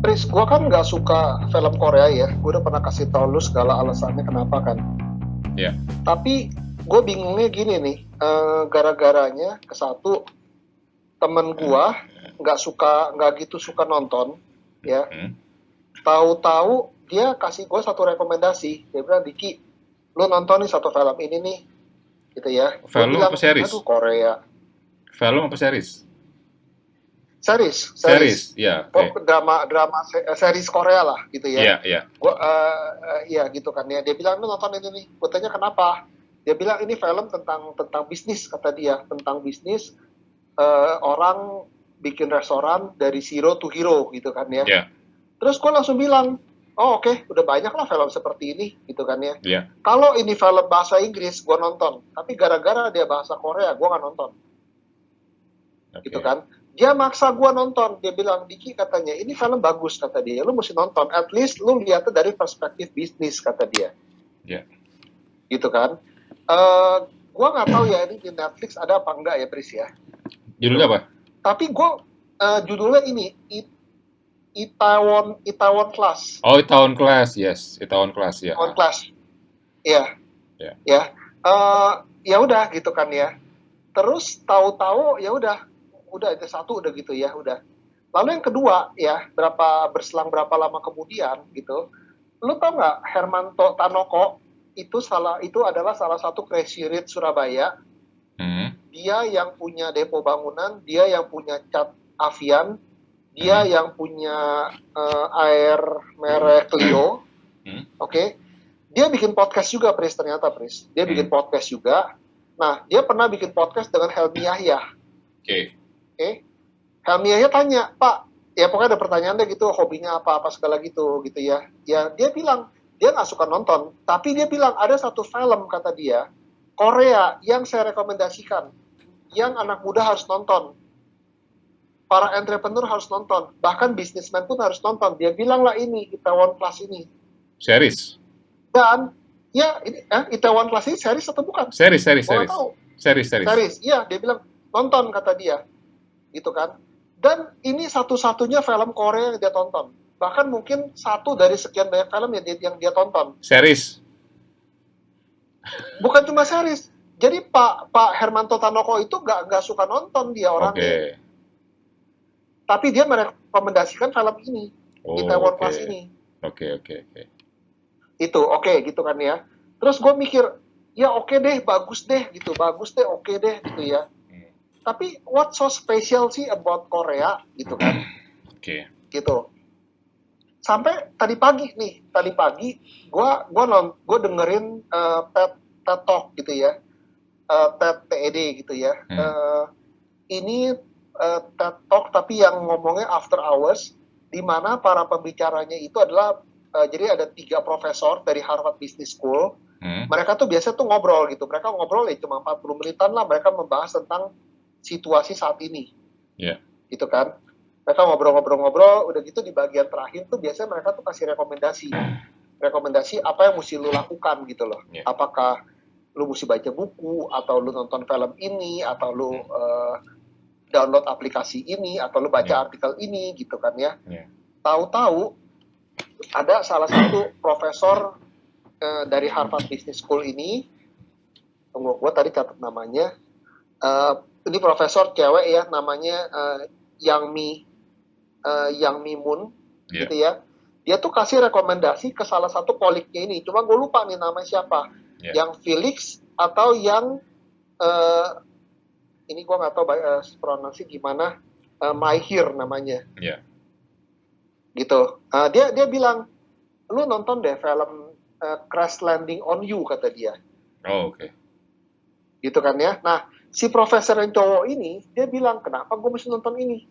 Pris, gue kan nggak suka film Korea ya. Gue udah pernah kasih tau lu segala alasannya kenapa kan. Ya. Tapi gue bingungnya gini nih, gara-garanya ke satu temen gue nggak gitu suka nonton, ya. Tahu-tahu dia kasih gue satu rekomendasi. Dia bilang, Diki, lu nonton nih satu film ini nih, gitu ya. Gue Film bilang, apa series? aduh Korea. Film apa series? Series. Series, ya. Oh, Oke. drama series Korea lah gitu ya. Iya, iya. Gua ya gitu kan ya. Dia bilang, lu nonton ini nih. Gue tanya kenapa? Dia bilang ini film tentang bisnis, kata dia, tentang bisnis, orang bikin restoran dari zero to hero gitu kan ya. Iya, Terus gue langsung bilang, oh oke, udah banyak lah film seperti ini gitu kan ya. iya. Kalau ini film bahasa Inggris gue nonton, tapi gara-gara dia bahasa Korea gue nggak nonton. Oke. Gitu kan. Dia maksa gue nonton. Dia bilang, Diki, katanya ini film bagus, kata dia, lu mesti nonton, at least lu lihatnya dari perspektif bisnis, kata dia. Iya. Gitu kan. Gue nggak tahu ya ini di Netflix ada apa enggak ya, Pris ya. Judulnya apa? Tapi gue judulnya ini Itaewon Class. Oh, Itaewon Class, yes. Itaewon Class, ya. Itaewon Class. Iya. Ya. Ya. Ya udah gitu kan ya. Terus tahu-tahu ya udah itu satu udah gitu ya, udah. Lalu yang kedua ya, berselang berapa lama kemudian gitu, lu tau nggak Hermanto Tanoko itu adalah salah satu Crazy Rich Surabaya. Dia yang punya Depo Bangunan, dia yang punya Cat Avian, dia yang punya air merek Clio. Oke. Dia bikin podcast juga, Pris, ternyata, Pris. Dia bikin podcast juga. Nah, dia pernah bikin podcast dengan Helmi Yahya. Oke. Helmi Yahya tanya, Pak, ya pokoknya ada pertanyaannya gitu, hobinya apa segala gitu ya. Ya, dia bilang, dia nggak suka nonton, tapi dia bilang ada satu film, kata dia, Korea yang saya rekomendasikan, yang anak muda harus nonton. Para entrepreneur harus nonton, bahkan businessman pun harus nonton. Dia bilang lah ini, Itaewon Class ini. Series? Dan, ya, Itaewon Class ini series atau bukan? Series. Gua nggak tahu. Series. Iya, dia bilang, nonton, kata dia. Gitu kan. Dan ini satu-satunya film Korea yang dia tonton. Bahkan mungkin satu dari sekian banyak film yang dia tonton. Series? Bukan cuma series. Jadi Pak Hermanto Tanoko itu nggak suka nonton dia orangnya. Oke. Tapi dia merekomendasikan film ini. Itaewon Class ini. Oke. Itu, oke, gitu kan ya. Terus gue mikir, ya oke deh, bagus deh, oke deh, gitu ya. Tapi what so special sih about Korea, gitu kan. Oke. Gitu. Sampai tadi pagi gue dengerin TED Talk gitu ya, TED gitu ya. Ini TED Talk tapi yang ngomongnya after hours, di mana para pembicaranya itu adalah jadi ada 3 profesor dari Harvard Business School. Mereka tuh biasa tuh ngobrol gitu. Mereka ngobrol ya cuma 40 menitan lah. Mereka membahas tentang situasi saat ini. Iya. Gitu kan. Mereka ngobrol, udah gitu di bagian terakhir tuh biasanya mereka tuh kasih rekomendasi apa yang mesti lu lakukan gitu loh. Yeah. Apakah lu mesti baca buku, atau lu nonton film ini, atau lu download aplikasi ini, atau lu baca artikel ini gitu kan ya. Tahu-tahu ada salah satu profesor dari Harvard Business School ini, tunggu, gue tadi catat namanya, ini profesor cewek ya, namanya Yang Mi Moon, gitu ya. Dia tuh kasih rekomendasi ke salah satu koliknya ini, cuma gue lupa nih namanya siapa, yang Felix atau yang ini gue nggak tahu pronunciasi gimana, Mahir namanya. Gitu. Dia bilang, lu nonton deh film Crash Landing on You, kata dia. Oke. Gitu kan ya. Nah, si profesor yang cowok ini, dia bilang, kenapa gue mesti nonton ini?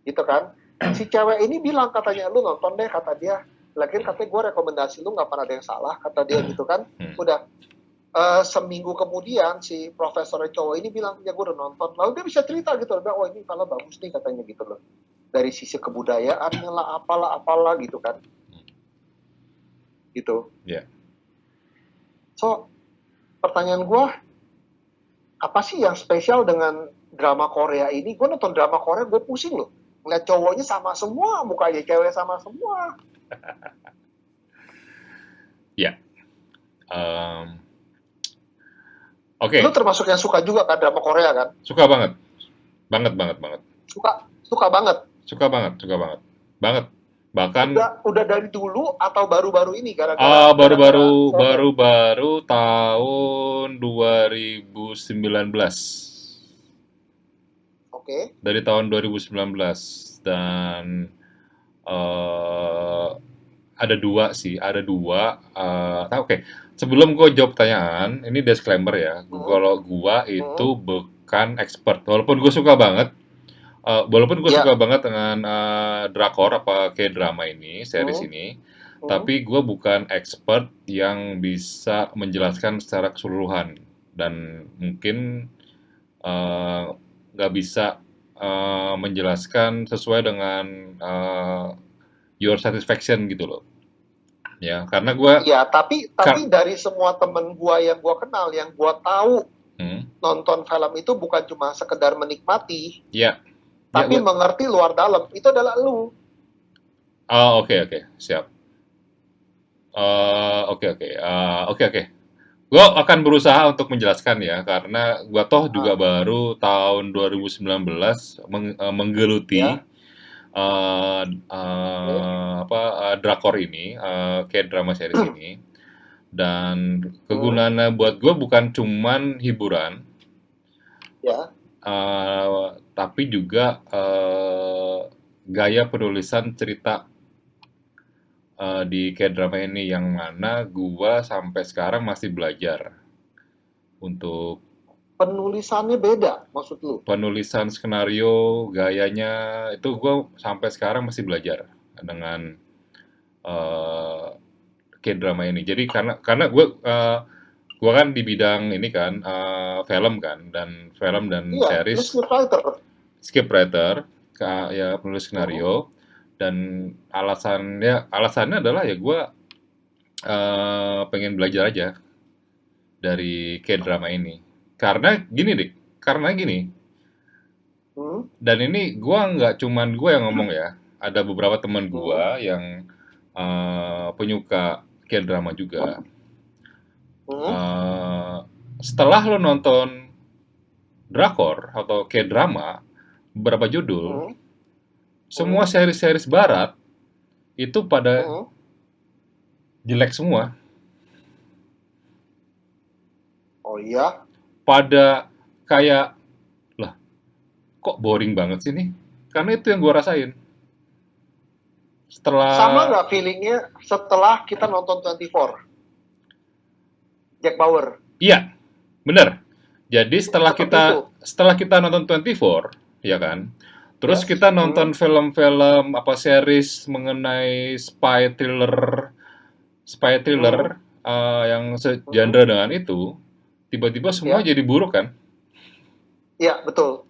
Gitu kan. Si cewek ini bilang, katanya, lu nonton deh, kata dia. Lagian katanya gue rekomendasi lu gak pernah ada yang salah, kata dia gitu kan. Udah. Seminggu kemudian, si profesor yang cowok ini bilang, ya gue udah nonton. Lalu dia bisa cerita gitu. Oh ini kalau bagus nih, katanya gitu loh. Dari sisi kebudayaannya lah, apalah gitu kan. Gitu. Iya. So, pertanyaan gue, apa sih yang spesial dengan drama Korea ini? Gue nonton drama Korea, gue pusing loh. Ngeliat cowoknya sama semua, mukanya cewek sama semua. Ya. Oke. Lu termasuk yang suka juga kan drama Korea kan? Suka banget. Banget. Suka banget. Suka banget. Banget. Bahkan Udah dari dulu atau baru-baru ini gara-gara baru tahun 2019. Oke. Dari tahun 2019 dan ada dua. Oke. Sebelum gue jawab pertanyaan, ini disclaimer ya. Kalau gue itu bukan expert, walaupun gue suka banget. Suka banget dengan drakor apa kayak drama ini, series ini, tapi gue bukan expert yang bisa menjelaskan secara keseluruhan dan mungkin nggak bisa menjelaskan sesuai dengan your satisfaction gitu loh. Ya, karena gue. Iya, tapi dari semua temen gue yang gue kenal, yang gue tahu nonton film itu bukan cuma sekedar menikmati. Iya. Tapi mengerti luar dalam, itu adalah lu. Oke, siap. Oke. Gue akan berusaha untuk menjelaskan ya, karena gue toh juga baru tahun 2019 menggeluti drakor ini, kayak drama series ini. Dan kegunaannya buat gue bukan cuman hiburan. Ya. Tapi juga gaya penulisan cerita di K-drama ini yang mana gua sampai sekarang masih belajar untuk penulisannya beda, maksud lu? Penulisan skenario, gayanya itu gua sampai sekarang masih belajar dengan K-drama ini. Jadi karena gua kan di bidang ini kan film dan series. Scriptwriter, ya penulis skenario. Dan alasannya adalah ya gue pengen belajar aja dari K-drama ini. Karena gini. Dan ini gue nggak cuman gue yang ngomong ya. Ada beberapa teman gue yang penyuka K-drama juga. Setelah lo nonton drakor atau K-drama, beberapa judul, semua series barat itu pada jelek semua. Oh iya? Pada kayak, lah, kok boring banget sih nih? Karena itu yang gue rasain. Sama nggak feelingnya setelah kita nonton 24? Jack Bauer. Iya, bener. Jadi setelah kita nonton 24, ya kan? Terus kita nonton film-film series mengenai spy thriller yang segenre dengan itu, tiba-tiba semua jadi buruk kan? Iya, betul.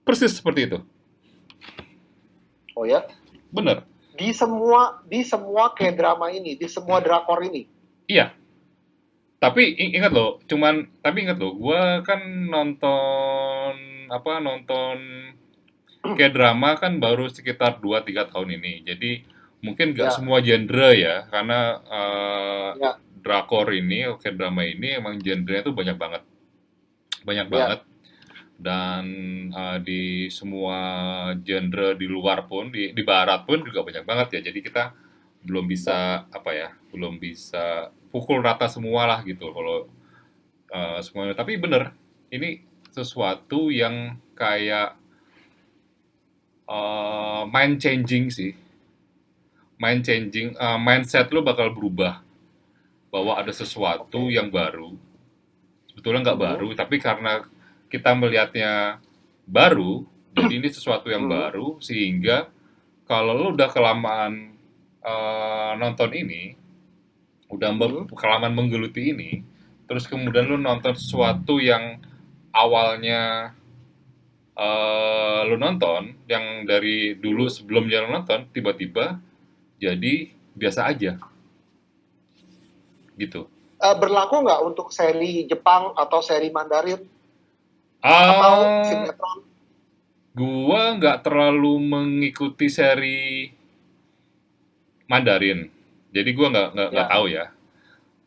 Persis seperti itu. Oh ya? Bener. Di semua K-drama ini, di semua drakor ini. Iya. Tapi ingat loh, gue kan nonton kayak drama kan baru sekitar 2-3 tahun ini. Jadi mungkin gak semua genre ya, karena drakor ini, kayak drama ini emang genre-nya tuh banyak banget. Dan di semua genre di luar pun, di barat pun juga banyak banget ya. Jadi kita belum bisa pukul rata semua lah gitu kalau semuanya. Tapi bener, ini sesuatu yang kayak mind changing sih. Mindset lu bakal berubah bahwa ada sesuatu yang baru. Sebetulnya nggak baru, tapi karena kita melihatnya baru, jadi ini sesuatu yang baru, sehingga kalau lu udah kelamaan nonton ini, udah kelamaan menggeluti ini, terus kemudian lu nonton sesuatu yang awalnya lu nonton, yang dari dulu sebelumnya lu nonton, tiba-tiba jadi biasa aja. Gitu. Berlaku nggak untuk seri Jepang atau seri Mandarin? Atau sinetron? Gua nggak terlalu mengikuti seri Mandarin, jadi gua nggak Ya. tahu ya.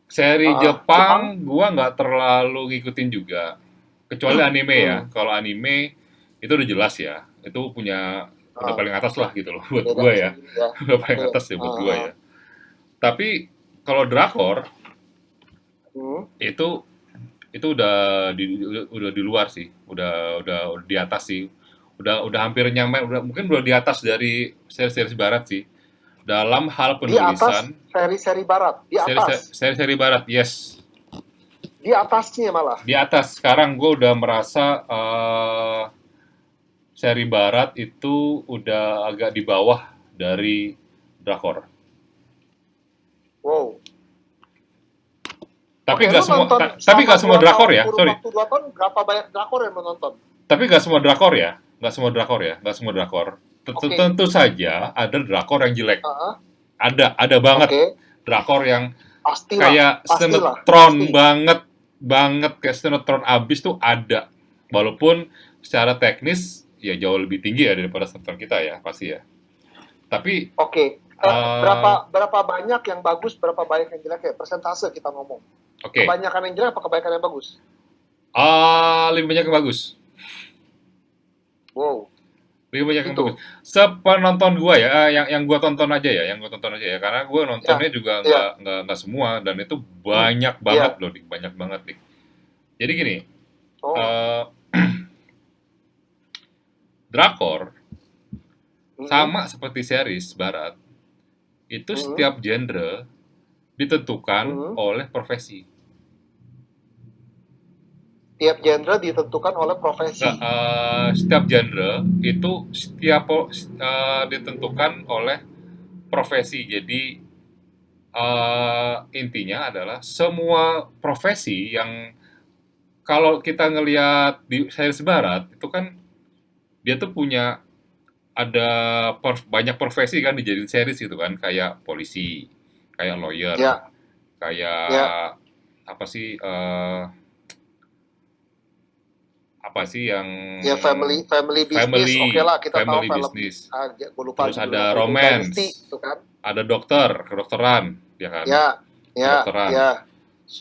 Seri Jepang. Jepang gua nggak terlalu ngikutin juga, kecuali anime ya. Hmm. Kalau anime itu udah jelas ya, itu udah paling atas lah gitu loh buat Beda gua ya, sendiri ya. udah paling Oke. atas ya buat gua Ah, ya. Tapi kalau drakor hmm. itu udah di luar sih, udah di atas sih, udah hampir nyampe, mungkin udah di atas dari seri-seri barat sih dalam hal Di atas penulisan. seri-seri barat. Di atas. Seri-seri barat, yes, Di atasnya malah. di atas. Sekarang gue udah merasa seri barat itu udah agak di bawah dari drakor. Wow. Tapi Oke, lu nggak semua, nonton tapi selama nggak semua 2 drakor tahun, ya, kurun sorry. waktu 2 tahun, berapa banyak drakor yang menonton? Tapi nggak semua drakor ya, nggak semua drakor. Oke. Tentu saja ada drakor yang jelek. Ah, Ada banget oke. drakor yang Pastilah. kayak Pastilah. sinetron Pasti. banget kayak sinetron abis tuh ada. Walaupun secara teknis ya jauh lebih tinggi ya daripada sinetron kita ya, pasti ya. Tapi Oke. eh Berapa banyak yang bagus, berapa banyak yang jelek ya? Persentase kita ngomong. oke, Kebanyakan yang jelek apa kebanyakan yang bagus? lebih banyak yang bagus. Wow. Lebih banyak yang Itu. bagus. Sepenonton gua ya, yang gua tonton aja ya, karena gua Ya. nontonnya juga Ya. nggak semua dan itu banyak banget Ya. loh, banyak banget nih. Jadi gini, Oh. eh drakor Mm-mm. sama seperti series barat, itu Mm-mm. setiap genre ditentukan Mm-mm. oleh profesi. Tiap genre ditentukan oleh Nggak, profesi. setiap genre itu ditentukan oleh profesi. Jadi intinya adalah semua profesi yang kalau kita ngelihat di series barat itu kan dia tuh punya ada banyak profesi kan dijadiin series gitu kan, kayak polisi, kayak lawyer, Ya. Ya. kayak apa sih yang Ya, family business. Oke family lah, kita tahu family film. business. Gue lupa Terus judulnya ada apa itu, Dynasty romance, itu kan. ada kedokteran, ya kan? Ya. Ya. Kedokteran. Ya.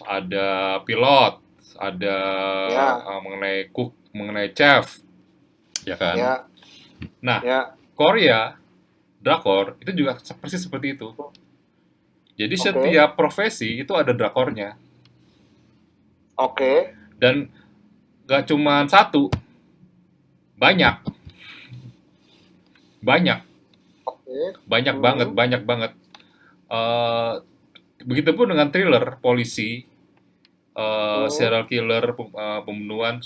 Ada pilot, ada Ya. mengenai chef, ya kan? Ya. Nah, Ya. Korea drakor itu juga persis seperti itu. Jadi Oke. setiap profesi itu ada drakornya Oke. dan gak cuma satu, banyak, banyak, Oke. banget, Mhm. banyak banget. Eh, Begitupun dengan thriller, polisi, Mhm. serial killer, pembunuhan,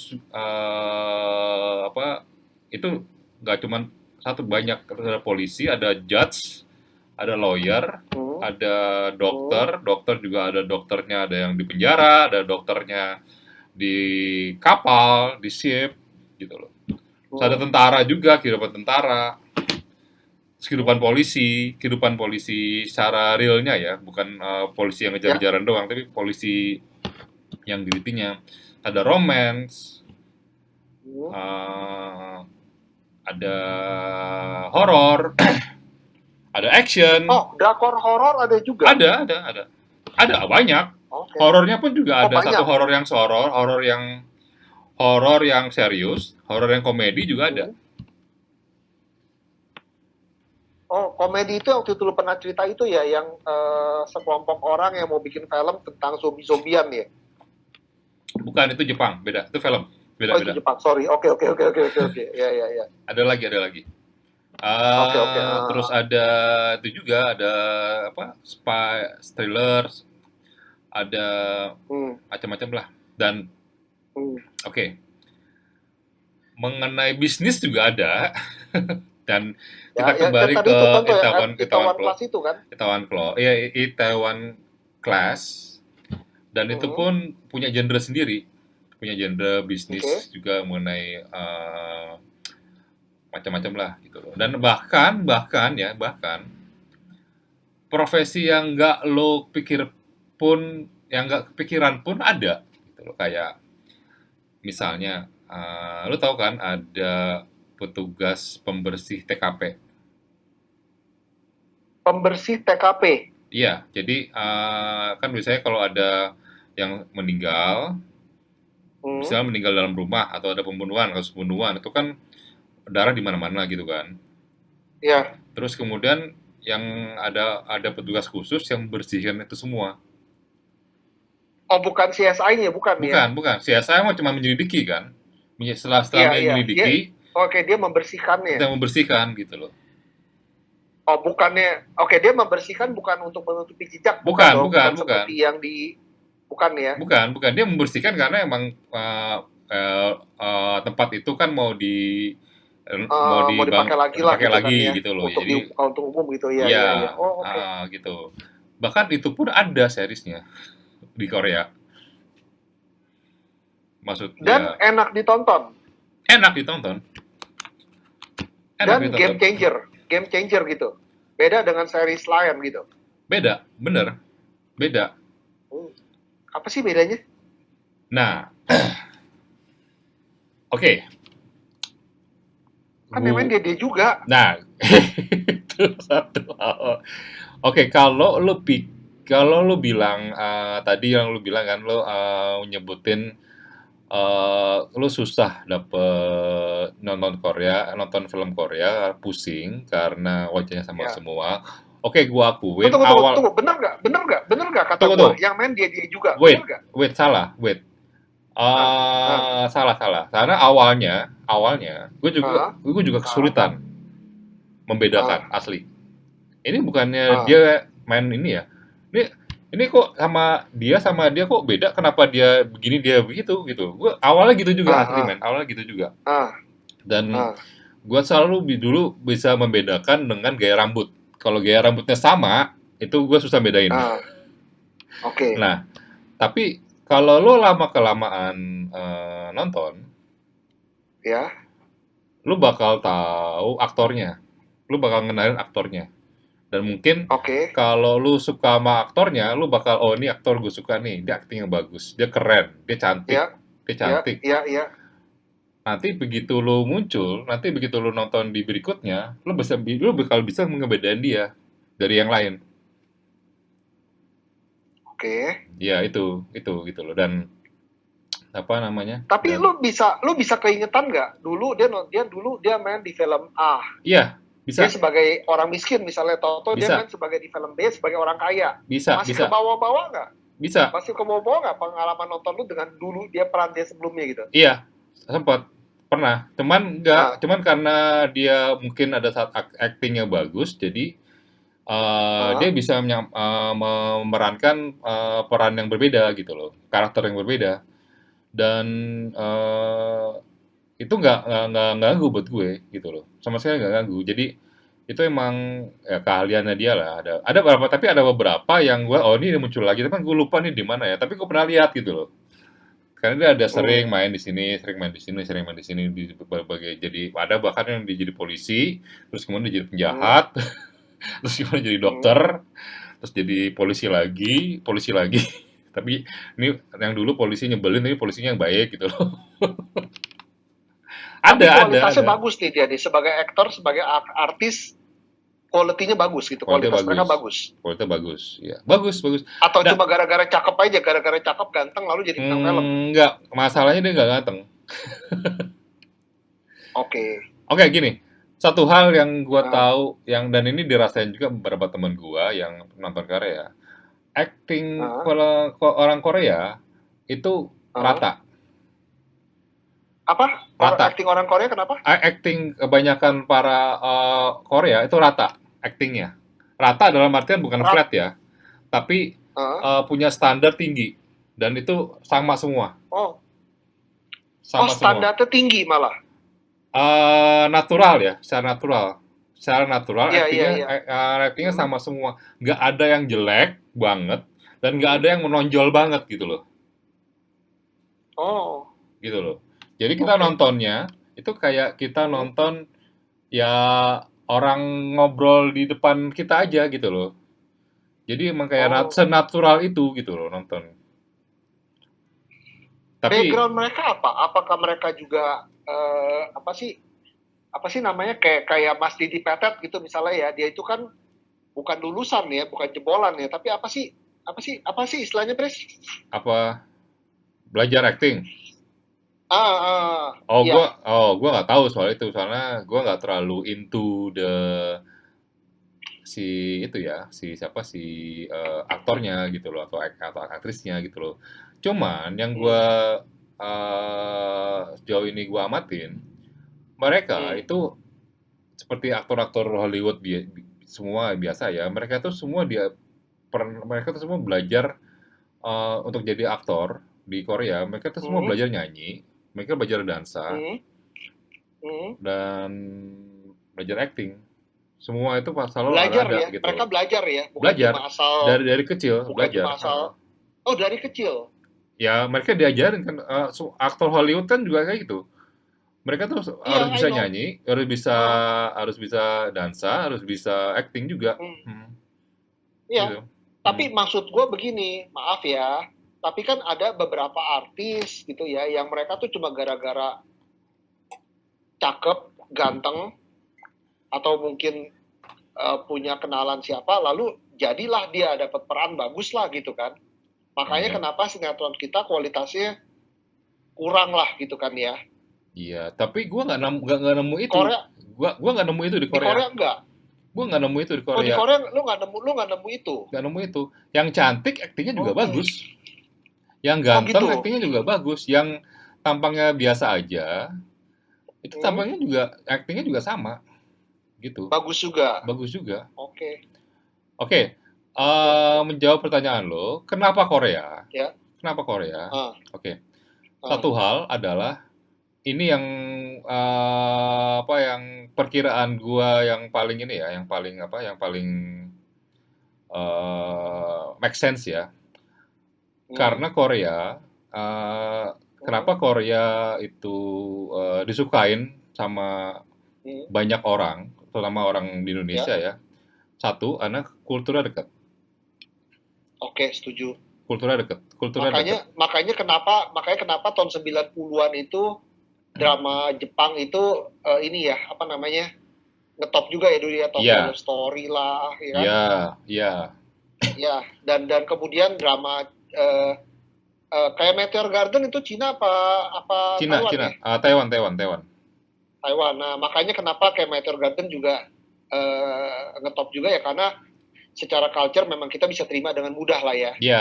apa itu nggak cuma satu, banyak. Ada polisi, ada judge, ada lawyer, Mhm. ada Mhm. dokter juga ada dokternya, ada yang di penjara, ada dokternya di kapal, di ship, gitu loh. Terus ada Mhm. tentara juga, kehidupan tentara, terus Mhm. kehidupan polisi secara realnya ya, bukan polisi yang Ya. ngejar-ngejaran doang, tapi polisi yang detailnya. Ada romance, Mhm. eh, ada horor, ada action, Oh, drakor horor ada juga. ada banyak. Oke. Horornya pun juga Oh, ada, satu banyak. horor yang serius, horor yang komedi juga ada. Mhm. Oh, komedi itu waktu itu lu pernah cerita itu ya, yang sekelompok orang yang mau bikin film tentang zombie-zombian ya? Bukan, itu Jepang, beda. Itu film, Oh, itu beda-beda. Jepang. Sorry. Oke, oke, oke, oke, oke, oke. Ya, ya, ya. Ada lagi. Oke, oke. Terus ada itu juga, ada apa? Spy thriller, ada Hmm. macam-macam lah. Dan Hmm. oke, mengenai bisnis juga ada. Dan Ya, kita ya, dan kembali tadi ke itu contoh ya, Itaewon Itaewon Class, Class itu kan? Itaewon Class. Dan itu Hmm. pun punya genre sendiri, punya genre Oke. bisnis juga mengenai macam-macam lah gitu loh. Dan bahkan profesi yang nggak lo pikir pun, yang nggak kepikiran pun ada gitu loh. Kayak misalnya lo tahu kan ada petugas pembersih TKP. Pembersih TKP. Iya, jadi kan biasanya kalau ada yang meninggal, Hmm. misalnya meninggal dalam rumah atau ada pembunuhan, kasus pembunuhan, itu kan darah di mana-mana gitu kan. Ya. Terus kemudian yang ada petugas khusus yang membersihkan itu semua. Oh, bukan CSI-nya, bukan ya? Bukan, bukan. CSI mah cuma menyelidiki kan. Setelah Iya, iya. Dia, menyelidiki, oke, dia membersihkannya. kita membersihkan gitu loh. Oh, bukannya, oke, dia membersihkan bukan untuk menutupi jejak, bukan Bukan, dong, bukan, bukan bukan. seperti yang di, bukan ya? Bukan, bukan. Dia membersihkan karena emang tempat itu kan mau Mau dibang dipakai lagi lah dipakai gitu kan lagi ya, gitu loh. untuk Jadi dibuka untuk umum gitu, ya, ya, ya. iya, Oh, oke. gitu. Bahkan itu pun ada seriesnya di Korea. Dan Maksudnya enak ditonton. enak ditonton, enak Dan ditonton. game changer gitu. Beda dengan series lain gitu. Beda, bener, beda. Hmm. Apa sih bedanya? Nah, oke, Kan memang dia juga. nah, itu satu hal. Oke, kalau lu bilang tadi yang lu bilang kan lu nyebutin lu susah dapet nonton film Korea pusing karena wajahnya sama Ya. semua. Oke, gua akuin Tunggu, tunggu, awal. tunggu. Bener nggak? Bener nggak? Bener nggak kata Tunggu gua? tuh, Yang main dia juga. Bener wait, nggak? salah, wait. Ah, ah, Salah. Karena awalnya, ah, gue juga ah, kesulitan membedakan ah, asli. Ini bukannya ah, dia main ini ya? Ini ini kok sama dia kok beda? Kenapa dia begini dia begitu gitu? Gue awalnya gitu juga asli ah, men, awalnya gitu juga. ah, Dan ah, gue selalu dulu bisa membedakan dengan gaya rambut. Kalau gaya rambutnya sama, itu gue susah bedain. ah. Oke. Nah, tapi kalau lo lama kelamaan nonton, Ya. lu bakal tahu aktornya, lu bakal ngenalin aktornya, dan mungkin Oke. kalau lu suka sama aktornya, lu bakal oh ini aktor gue suka nih, dia aktingnya bagus, dia keren, Ya. dia Ya. cantik. Ya. Ya. Nanti begitu lu nonton di berikutnya, lu bakal bisa ngebedain dia dari yang lain. Oke. Ya itu gitu loh. Dan apa namanya? Tapi Dan lu bisa keingetan nggak? Dulu dia main di film A. iya Dia bisa, sebagai orang miskin misalnya, Toto dia main bisa, sebagai di film B sebagai orang kaya. bisa, Masih ke bisa, bawah-bawah nggak? bisa. Masih ke bawah-bawah nggak pengalaman nonton lu dengan dulu dia sebelumnya gitu? Iya, sempat pernah. Ah, Cuman karena dia mungkin ada saat aktingnya bagus, jadi dia ah, bisa memerankan peran yang berbeda gitu loh, karakter yang berbeda. Dan eh, itu nggak ganggu buat gue gitu loh, sama sekali nggak ganggu. Jadi itu emang ya keahliannya dia lah. Ada beberapa yang gue oh ini muncul lagi, tapi kan gue lupa nih di mana ya. Tapi gue pernah lihat gitu loh. Karena dia ada hmm, sering main di sini, sering main di sini di berbagai jadi ada bahkan yang dia jadi polisi, terus kemudian dia jadi hmm, penjahat, terus kemudian jadi hmm. dokter, terus jadi polisi lagi. Tapi ini yang dulu polisi nyebelin, ini polisinya yang baik gitu loh. Tapi kualitasnya Ada. bagus nih dia nih sebagai aktor, sebagai artis, quality-nya bagus gitu. Kualitasnya Kualitas mereka bagus. bagus. Kualitasnya bagus. Ya, bagus. Atau Nah, cuma gara-gara cakep aja, gara-gara cakep ganteng lalu jadi bintang film. enggak, masalahnya dia nggak ganteng. Oke. Oke, gini. Satu hal yang gua Ah, tahu dan ini dirasain juga beberapa teman gua yang nonton Korea, acting ah, kalau orang Korea itu ah. rata, Apa? rata. Acting orang Korea kenapa? Acting kebanyakan para Korea itu rata actingnya. Rata dalam artian bukan Rat. flat ya, tapi Ah. punya standar tinggi dan itu sama semua, Oh, oh sama semua. standarnya tinggi malah. Natural ya, secara natural Iya, iya, iya. actingnya Hmm, sama semua, nggak ada yang jelek banget dan nggak hmm. ada yang menonjol banget Oh, gitu loh. Jadi kita oke. nontonnya itu kayak kita Hmm, nonton ya orang ngobrol di depan kita aja gitu loh. Jadi emang kayak oh. senatural itu gitu loh nonton. Tapi Background mereka apa? Apakah mereka juga apa sih? apa sih namanya, kayak Mas Didi Petet gitu misalnya ya, dia itu kan bukan lulusan ya, bukan jebolan ya, tapi apa sih istilahnya, Pres? Apa belajar acting? Iya. Gua nggak tahu soal itu, soalnya gua nggak terlalu into si itu ya, si siapa si aktornya gitu loh atau aktrisnya gitu loh. Cuman yang gua Hmm, sejauh ini gua amatin, mereka hmm, itu seperti aktor-aktor Hollywood semua biasa ya. Mereka tuh semua mereka tuh semua belajar untuk jadi aktor di Korea. Mereka tuh semua hmm, belajar nyanyi, mereka belajar dansa hmm, hmm. dan belajar acting. Semua itu selalu Belajar ada ya, gitu mereka loh. belajar ya, Belajar dari kecil bukan cuma belajar. asal. Oh, dari kecil. Ya mereka diajarin kan aktor Hollywood kan juga kayak gitu. Mereka tuh Iya, harus I bisa know. nyanyi, Ah, harus bisa dansa, harus bisa acting juga. hmm. Hmm, Iya, gitu. tapi Hmm. maksud gue begini, maaf ya, tapi kan ada beberapa artis gitu ya, yang mereka tuh cuma gara-gara cakep, ganteng, atau mungkin punya kenalan siapa, lalu jadilah dia dapat peran bagus lah gitu kan. Makanya Iya. kenapa sinetron kita kualitasnya kurang lah gitu kan ya. Iya, tapi gua nggak nemu Di itu. Korea, Gua nggak nemu itu di di Korea. Korea enggak. Gua nggak nemu itu di Oh, di Korea. Korea lu nggak nemu itu. Nggak nemu itu. Yang cantik aktingnya juga Oke. bagus. Yang Oh ganteng gitu. aktingnya juga bagus. Yang tampangnya biasa aja, itu Hmm, tampangnya juga aktingnya juga sama gitu. bagus juga. Bagus juga. Oke, Oke, oke, oke. menjawab pertanyaan lo, kenapa Korea? Ya. Kenapa Korea? Ah, Oke, ah. satu hal adalah ini yang apa yang perkiraan gua yang paling ini ya, yang paling apa, yang paling make sense ya. Hmm, Karena Korea, eh, hmm, kenapa Korea itu disukain sama hmm. banyak orang, terutama orang di Ya. Indonesia ya. Satu, karena kulturnya dekat. Oke, setuju. Kulturnya dekat. Kulturnya Makanya dekat. makanya kenapa tahun 90-an itu drama Jepang itu ini ya, apa namanya? Ngetop juga ya dulu ya, Tokyo Iya, Love Story lah, ya kan? iya, iya. Ya, dan kemudian drama eh, kayak Meteor Garden itu Cina apa apa Cina, Taiwan Cina. ya? Taiwan, Taiwan, Taiwan. Taiwan. Nah, makanya kenapa kayak Meteor Garden juga ngetop juga ya, karena secara culture memang kita bisa terima dengan mudah lah ya. Iya,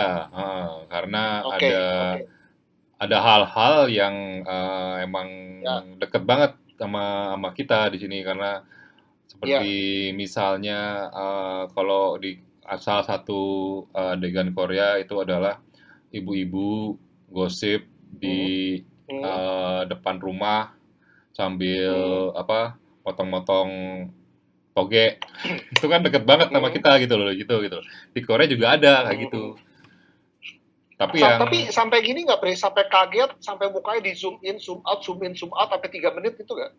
karena Oke, oke. ada hal-hal yang emang Ya, deket banget sama kita di sini karena ya. seperti misalnya kalau di salah satu adegan Korea itu adalah ibu-ibu gosip Hmm, di hmm, depan rumah sambil hmm, apa potong-potong toge. Itu kan deket banget sama hmm, kita gitu loh, gitu gitu. Di Korea juga ada kayak hmm, gitu. hmm. Tapi yang Tapi sampai gini nggak, Bre? Sampai kaget, sampai mukanya di zoom in, zoom in, zoom out sampai 3 menit gitu nggak?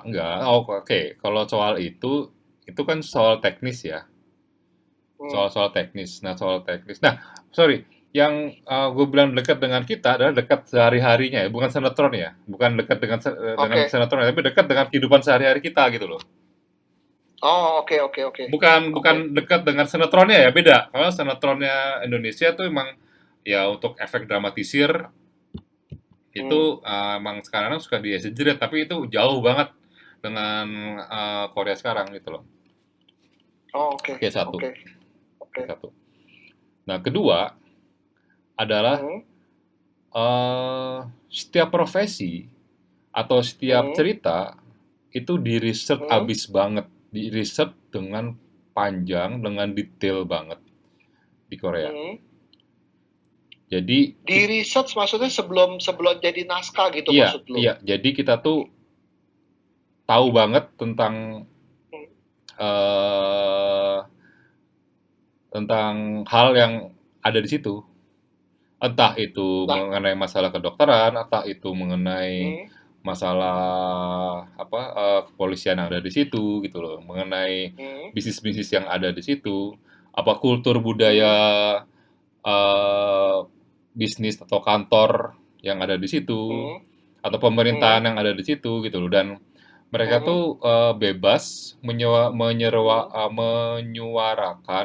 enggak. Oh, oke. Kalau soal itu kan soal teknis ya. Hmm, Soal-soal teknis. Nah, soal teknis. Nah, sorry. Yang gue bilang dekat dengan kita adalah dekat sehari-harinya ya, bukan sinetron ya. Bukan dekat dengan oke. sinetron, tapi dekat dengan kehidupan sehari-hari kita gitu loh. Oh, oke, oke, oke. Bukan Oke. bukan dekat dengan sinetronnya ya, beda. Kalau sinetronnya Indonesia tuh emang ya untuk efek dramatisir itu Hmm. emang sekarang suka di-exaggerate, tapi itu jauh banget dengan Korea sekarang gitu loh. Oh, oke, Oke, satu. oke, oke. Satu. Nah, kedua adalah Hmm, setiap profesi atau setiap hmm, cerita itu di-riset hmm, abis banget, di-riset dengan panjang, dengan detail banget di Korea. hmm. Jadi, Di research maksudnya sebelum sebelum jadi naskah gitu iya, maksud lo? iya. Jadi kita tuh tahu banget Hmm, eh, tentang hal yang ada di situ. Entah itu lah, mengenai masalah kedokteran, entah itu mengenai hmm, masalah apa kepolisian yang ada di situ gitu loh, mengenai hmm, bisnis-bisnis yang ada di situ, apa kultur budaya hmm, eh, bisnis atau kantor yang ada di situ, hmm, atau hmm, pemerintahan yang ada di situ gitu loh. Dan Mereka Mhm. tuh bebas menyuarakan,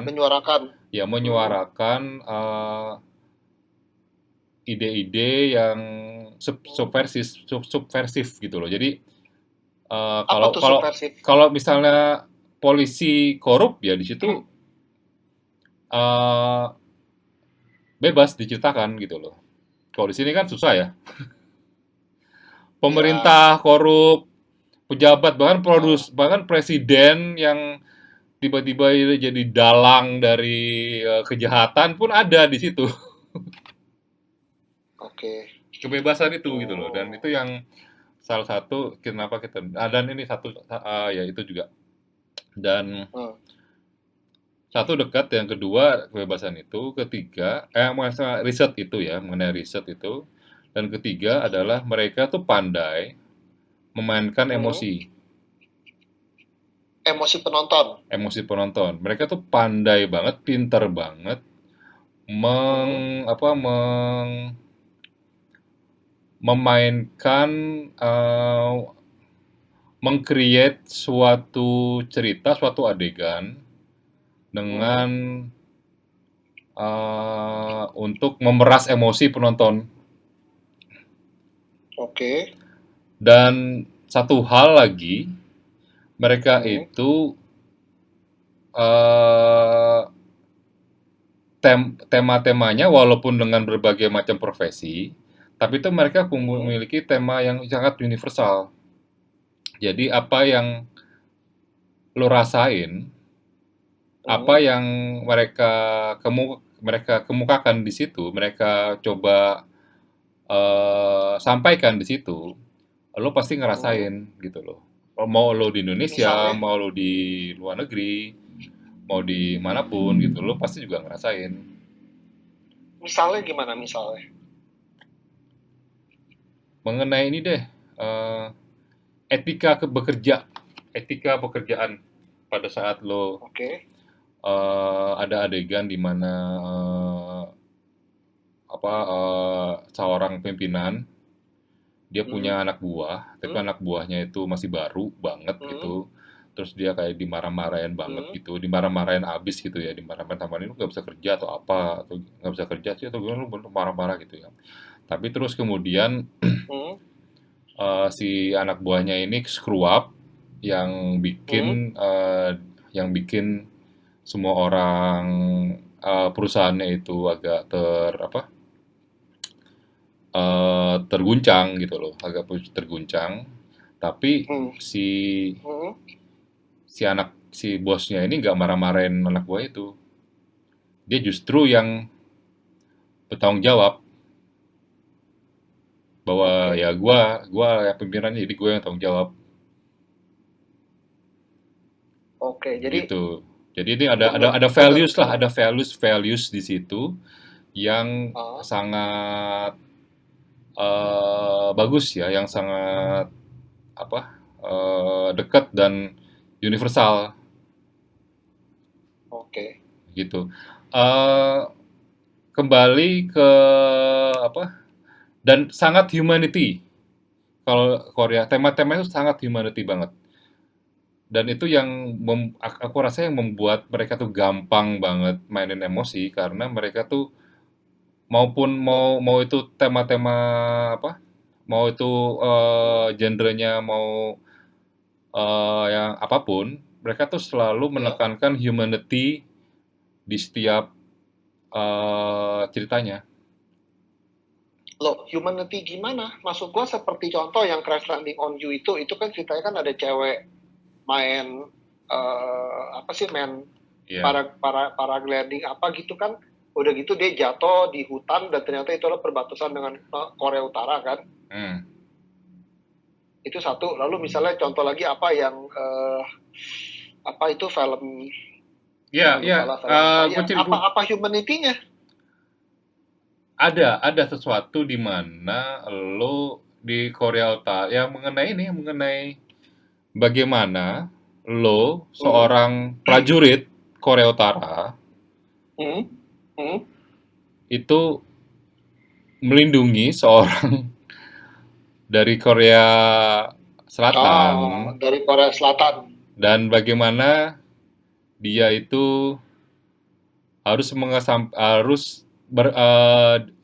Menyuarakan. ya Mhm. menyuarakan ide-ide yang Mhm. subversif gitu loh. Jadi Apa kalau tuh kalau subversif? kalau misalnya polisi korup ya di situ eh, bebas diceritakan gitu loh. Kalau di sini kan susah ya. Ya. Pemerintah korup, pejabat Ah, bahkan presiden yang tiba-tiba jadi dalang dari kejahatan pun ada di situ. oke. Kebebasan itu gitu loh. Dan Oh. itu yang salah satu kenapa kita dan ini satu ya itu juga. Dan Hmm. satu dekat, yang kedua kebebasan itu, ketiga masalah riset itu ya, mengenai riset itu, dan ketiga adalah mereka tuh pandai memainkan Hmm. emosi, Emosi penonton. emosi penonton. Mereka tuh pandai banget, pinter banget Hmm. memainkan, eh, meng-create suatu cerita, suatu adegan Hmm. dengan untuk memeras emosi penonton. Oke. Dan satu hal lagi, mereka Hmm. itu tema-temanya walaupun dengan berbagai macam profesi, tapi itu mereka Hmm. memiliki tema yang sangat universal. Jadi apa yang lo rasain, apa Hmm. yang mereka mereka kemukakan di situ, mereka coba sampaikan di situ, lo pasti Hmm. ngerasain gitu loh. Mau lo di Indonesia, Misalnya, mau lo di luar negeri, mau di manapun gitu, lo pasti juga ngerasain. misalnya gimana misalnya? Mengenai ini deh, eh, etika pekerjaan pada saat lo Oke. ada adegan di mana seorang pimpinan dia Hmm. punya anak buah, tapi Hmm. anak buahnya itu masih baru banget Hmm. gitu. Terus dia kayak dimarah-marahin banget Hmm. gitu, dimarah-marahin abis gitu ya, dimarah-marahin sama ini lu nggak bisa kerja atau apa, atau nggak bisa kerja sih atau gimana lu marah-marah gitu ya. Tapi terus kemudian Hmm. si anak buahnya ini screw up yang Hmm. bikin semua orang perusahaannya itu agak terguncang gitu loh, agak terguncang. Tapi Hmm. si Hmm. si bosnya ini nggak marah-marahin anak buah itu. Dia justru yang bertanggung jawab bahwa ya Oke. gua yang pimpinannya, jadi gue yang tanggung jawab Oke. Jadi gitu. Jadi ini ada bener bener values lah, bener. ada values di situ yang Ah. sangat bagus ya, yang sangat dekat dan universal Oke. gitu. Eh, Kembali ke apa? Dan sangat humanity. Kalau Korea, tema-tema itu sangat humanity banget. Dan itu yang aku rasa yang membuat mereka tuh gampang banget mainin emosi karena mereka tuh maupun Hmm. mau itu tema-tema apa? Mau itu Hmm. genrenya mau yang apapun, mereka tuh selalu Ya. menekankan humanity di setiap ceritanya. Loh, humanity gimana? Maksud gua seperti contoh yang Crash Landing on You itu kan ceritanya kan ada cewek main apa sih main Iya. paragliding apa gitu kan. Udah gitu dia jatuh di hutan dan ternyata itu adalah perbatasan dengan Korea Utara kan. Hmm. Itu satu. Lalu misalnya contoh lagi apa yang apa itu film, Iya, iya. lupa lah film apa ya, Gue apa humanity-nya. ada sesuatu di mana lo di Korea Utara yang mengenai ini, yang mengenai bagaimana lo Hmm. seorang prajurit Korea Utara Hmm. Hmm. itu melindungi seorang dari Korea Selatan, Oh, dari Korea Selatan. dan bagaimana dia itu harus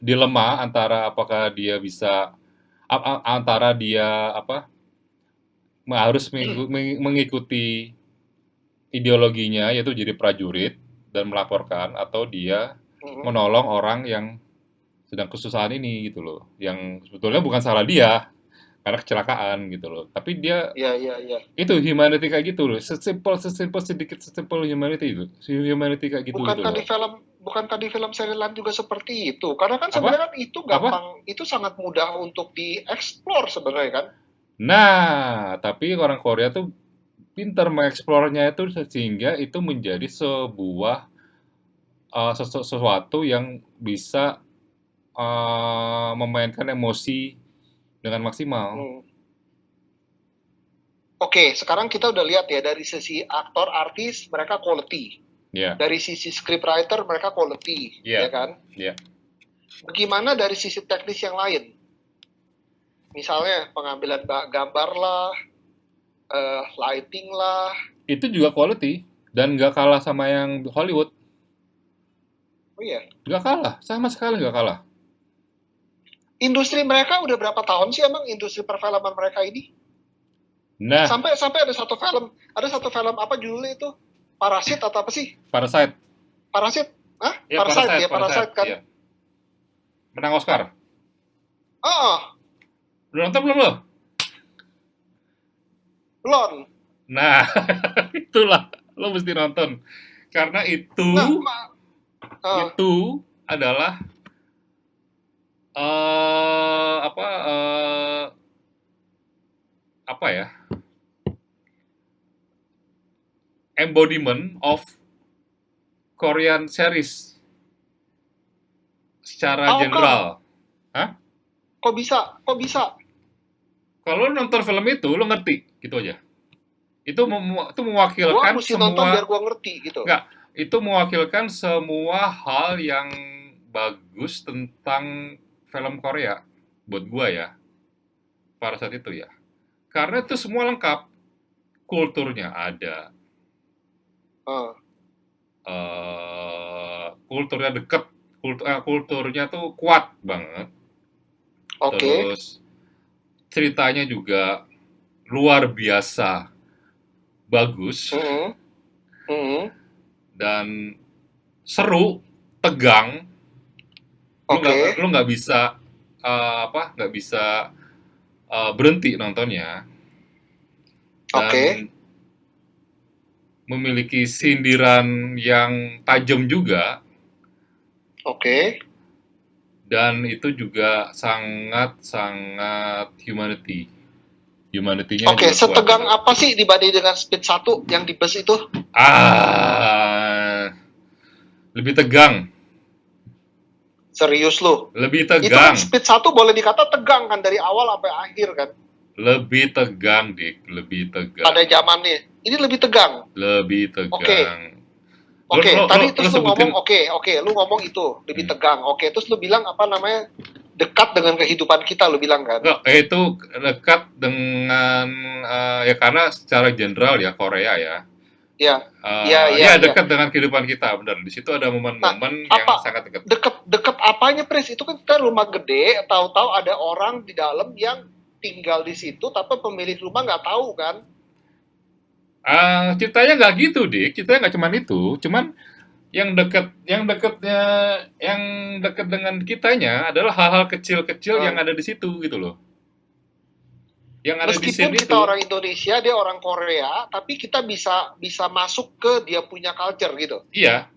dilema antara apakah dia bisa antara dia harus mengikuti ideologinya yaitu jadi prajurit dan melaporkan, atau dia Mhm. menolong orang yang sedang kesusahan ini gitu loh, yang sebetulnya bukan salah dia karena kecelakaan gitu loh, tapi dia Iya, iya, iya. itu humanity kayak gitu loh, sesimpel humanity itu, humanity kayak gitu gitu Bukankah di loh. film bukankah di film serialan juga seperti itu? Karena kan Apa? sebenarnya kan itu Apa? gampang, itu sangat mudah untuk dieksplor sebenarnya kan. Nah, tapi orang Korea tuh pintar mengeksplornya itu sehingga itu menjadi sebuah sesuatu yang bisa memainkan emosi dengan maksimal. Hmm. Oke, sekarang kita udah lihat ya dari sisi aktor, artis mereka quality. Ya, Dari sisi scriptwriter mereka quality, ya ya, kan? ya. Bagaimana dari sisi teknis yang lain? Misalnya pengambilan gambar lah, lighting lah. Itu juga quality dan nggak kalah sama yang Hollywood. Oh iya, Nggak kalah, sama sekali nggak kalah. industri mereka udah berapa tahun sih emang industri perfilman mereka ini? Nah, Sampai ada satu film apa judulnya itu? Parasit atau apa sih? Parasite. Parasit? Hah? Ya, Parasite Parasite, ya, Parasite. Parasite kan? Ya. Menang Oscar. Ah, Udah nonton belum lo? Blonde. Nah, itulah lo mesti nonton karena Nah, ah, itu adalah eh apa eh apa ya, embodiment of Korean series secara how come? general. Hah? Kok bisa? Kok bisa? Kalau lo nonton film itu lo ngerti gitu aja. Itu Gua mewakilkan mesti nonton biar semua, gua ngerti gitu. enggak, itu mewakilkan semua hal yang bagus tentang film Korea buat gua ya pada saat itu ya. Karena itu semua lengkap, kulturnya ada, Ah, kulturnya deket, kulturnya tuh kuat banget, oke. terus ceritanya juga luar biasa bagus Mhm, mhm. dan seru, tegang. Oke, Lu nggak bisa nggak bisa berhenti nontonnya, oke, dan memiliki sindiran yang tajam juga, oke. dan itu juga sangat sangat humanity-nya Oke, juga kuat setegang gitu. apa sih dibanding dengan Speed 1 yang di bus itu? ah Lebih tegang, Serius lu? lebih Itu kan tegang, Speed 1 boleh dikata tegang kan dari awal sampai akhir kan? lebih tegang, Dik, lebih tegang, Pada zamannya. Ini lebih tegang. lebih Oke, tegang. lo oke. lo lo, Tadi lo terus lu sebutin. ngomong oke, lu ngomong itu lebih hmm. tegang. Oke, terus lu bilang apa namanya? Dekat dengan kehidupan kita lu bilang kan? Nggak, itu dekat dengan ya karena secara general ya Korea ya, Ya, ya, ya, ya ya. dekat dengan kehidupan kita, benar. Di situ ada Nah, momen-momen yang apa sangat dekat. deket apanya Pris? Itu kan kita rumah gede, tahu-tahu ada orang di dalam yang tinggal di situ, tapi pemilik rumah nggak tahu kan? Ceritanya nggak gitu, Dik. Ceritanya nggak cuman itu, cuman yang dekat dengan kitanya adalah hal-hal kecil-kecil yang Nah, ada di situ gitu loh. Yang ada di meskipun scene kita itu. orang Indonesia, dia orang Korea, tapi kita bisa masuk ke dia punya culture gitu. Iya,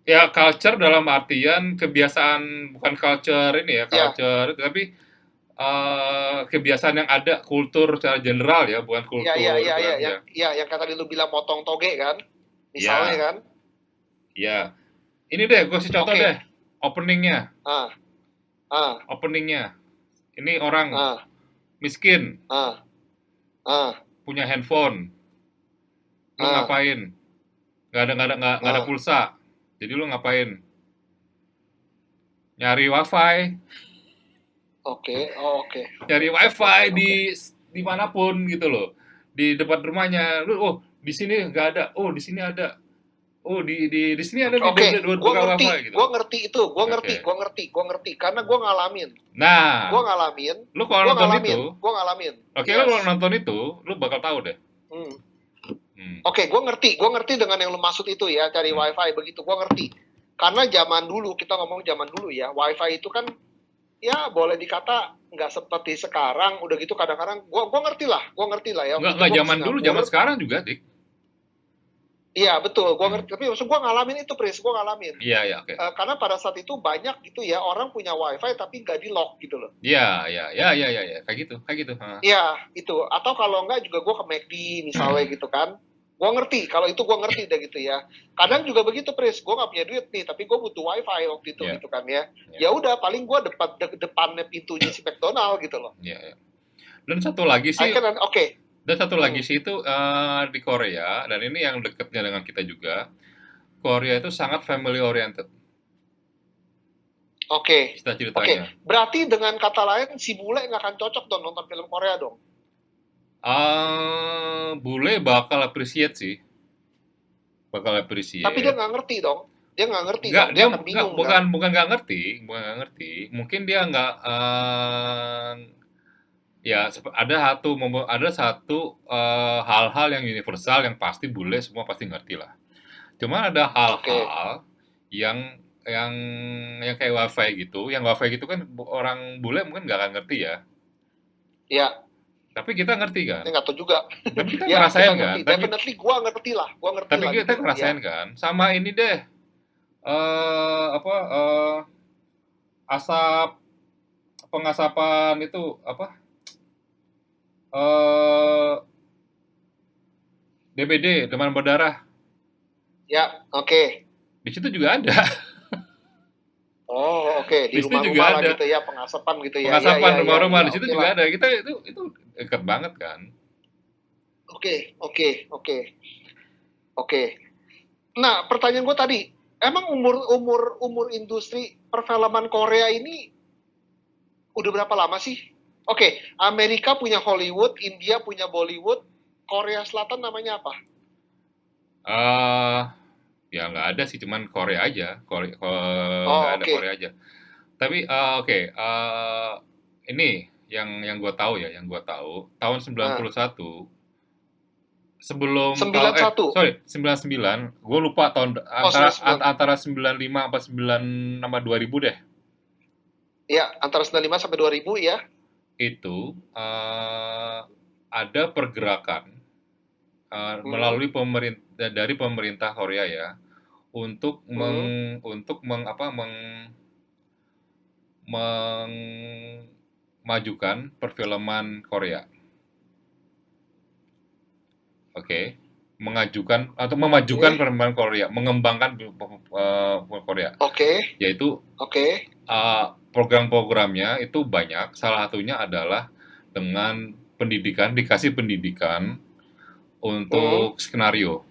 ya culture dalam artian kebiasaan, bukan culture ini ya, Ya, culture tapi kebiasaan yang ada, kultur secara general ya, bukan ya, ya, kultur ya, itu ya, kan yang ya. ya yang kata lu bilang motong toge kan, misalnya Ya, kan. ya. Ini deh, gue kasih contoh deh. Oke, Openingnya, ah, ah, openingnya. Ini orang ah, miskin, ah, ah, punya handphone. Lu ah, ngapain? Nggak ada ah. pulsa. Jadi lu ngapain? Nyari wifi, Oke, oh, oke, nyari oke, wifi oke, oke. dimanapun gitu loh. Di depan rumahnya, lu, oh di sini nggak ada, oh di sini ada, oh di sini ada nih Oke, dua gue buka ngerti, wifi gitu gue loh. ngerti itu, Oke. gue ngerti, karena gue ngalamin, gue Nah, ngalamin, lu kalau gue nonton itu, ngalamin, gue ngalamin, oke, lu kalau yes. nonton itu, lu bakal tahu deh. Hmm. Hmm, Oke, gue ngerti dengan yang lu maksud itu ya, cari hmm. wifi begitu, gue ngerti. Karena zaman dulu, kita ngomong zaman dulu ya, wifi itu kan, ya boleh dikata nggak seperti sekarang, udah gitu kadang-kadang, gue ngerti lah ya, waktu itu Nggak gue ke zaman dulu, zaman Singapura, sekarang juga, Dik. iya betul, gue Hmm. ngerti, tapi maksud gue ngalamin itu, Pris, gue ngalamin. Iya, iya, oke. Karena pada saat itu banyak gitu ya, orang punya wifi tapi nggak di lock gitu loh. Iya, iya, iya, iya, iya, iya, kayak gitu. Ha. Iya, itu. Atau kalau enggak juga gue ke McD misalnya gitu kan. Gue ngerti, kalau itu gue ngerti deh gitu ya. Kadang juga begitu, Pris. Gue nggak punya duit nih, tapi gue butuh wifi waktu itu Iya, gitu kan ya. iya, Ya udah, paling gue depannya pintunya si McDonald gitu loh. iya, iya. Dan satu lagi I sih, can, oke. Hmm, itu di Korea, dan ini yang dekatnya dengan kita juga. Korea itu sangat family oriented, oke. kita Oke, ceritanya. berarti dengan kata lain si bule nggak akan cocok dong nonton film Korea dong. Bule bakal appreciate sih, bakal Tapi dia appreciate. nggak ngerti dong. Dia nggak ngerti Nggak, dong. Dia dia akan nggak, bingung kan. bukan nggak ngerti, bukan nggak ngerti. Mungkin dia nggak, ya ada satu hal-hal yang universal yang pasti bule semua pasti ngerti lah. Cuman ada Oke. hal-hal yang yang yang kayak wifi gitu, yang wifi gitu kan orang bule mungkin nggak akan ngerti ya. Ya, Tapi kita ngerti kan? saya nggak tahu juga. Tapi kita Ya, kita ngerasain kan? ngerti. Definitely gua ngerti Tapi lah kita gitu loh. Ya. ngerasain kan? Sama ini deh, apa, asap pengasapan itu apa? eh DBD, demam berdarah. Ya, oke. Di situ juga ada. Oh, oke. Di Di situ rumah-rumah juga lah ada. gitu ya, pengasapan gitu ya. Ya, Pengasapan ya, ya, rumah-rumah ya. di situ Oke juga lah. ada. Kita itu dekat banget kan. Oke, oke, oke, oke. Nah, pertanyaan gue tadi, emang umur industri perfilman Korea ini udah berapa lama sih? Oke, Amerika punya Hollywood, India punya Bollywood, Korea Selatan namanya apa? eh Ya nggak ada sih, cuman Korea aja. Nggak Oh, ada oke. Korea aja. Tapi oke, ini yang gue tahu ya, yang gue tahu tahun Nah, 91 sebelum tahun 91. sorry 99, gue lupa tahun Oh, antara 99. antara 95 apa 9 sama 2000 deh. Ya, antara 95 sampai 2000 ya. Itu ada pergerakan Hmm, melalui pemerintah dari pemerintah Korea ya untuk hmm. memajukan perfilman Korea. Oke, mengajukan atau memajukan Oke, perfilman Korea, mengembangkan Korea, oke, yaitu oke. program-programnya itu banyak. Salah satunya adalah dengan pendidikan, dikasih pendidikan Hmm. untuk skenario,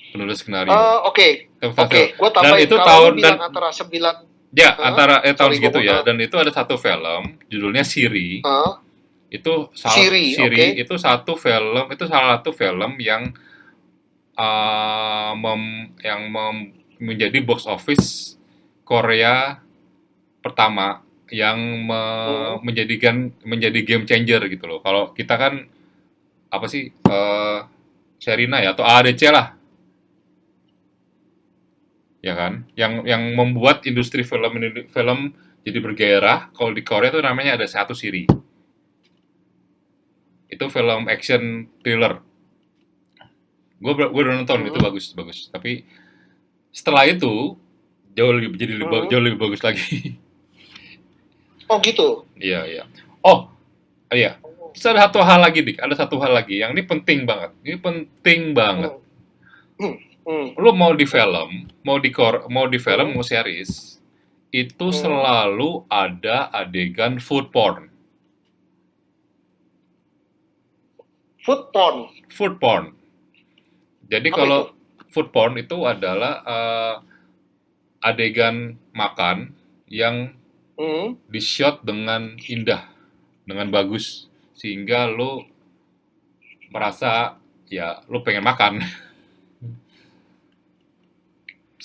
penulis skenario. Oke, oke. Gue Dan tambahin, itu kalau lu tahun dan bilang antara 9, ya huh? antara tahun Sorry, gue segitu ya. Dan itu ada satu film judulnya Siri. Siri, oke. Itu salah satu film yang menjadi box office Korea pertama yang Hmm. menjadi game changer gitu loh. Kalau kita kan apa sih Sherina ya atau AADC lah, ya kan? Yang membuat industri film jadi bergairah. Kalau di Korea tuh namanya ada satu Siri. Itu film action thriller. Gue udah nonton, itu Hmm. bagus bagus. Tapi setelah itu Hmm. jauh lebih bagus lagi. Oh gitu. Iya, iya. Oh, iya. Terus ada satu hal lagi, Dik. Ada satu hal lagi yang ini penting banget. Ini penting banget. Hmm. Hmm. Hmm. Lu mau di film, Hmm. mau series, itu Hmm. selalu ada adegan food porn. Food porn. Food porn. Jadi Apa itu? kalau food porn itu adalah adegan makan yang Hmm. di shot dengan indah, dengan bagus. sehingga lo merasa ya lo pengen makan.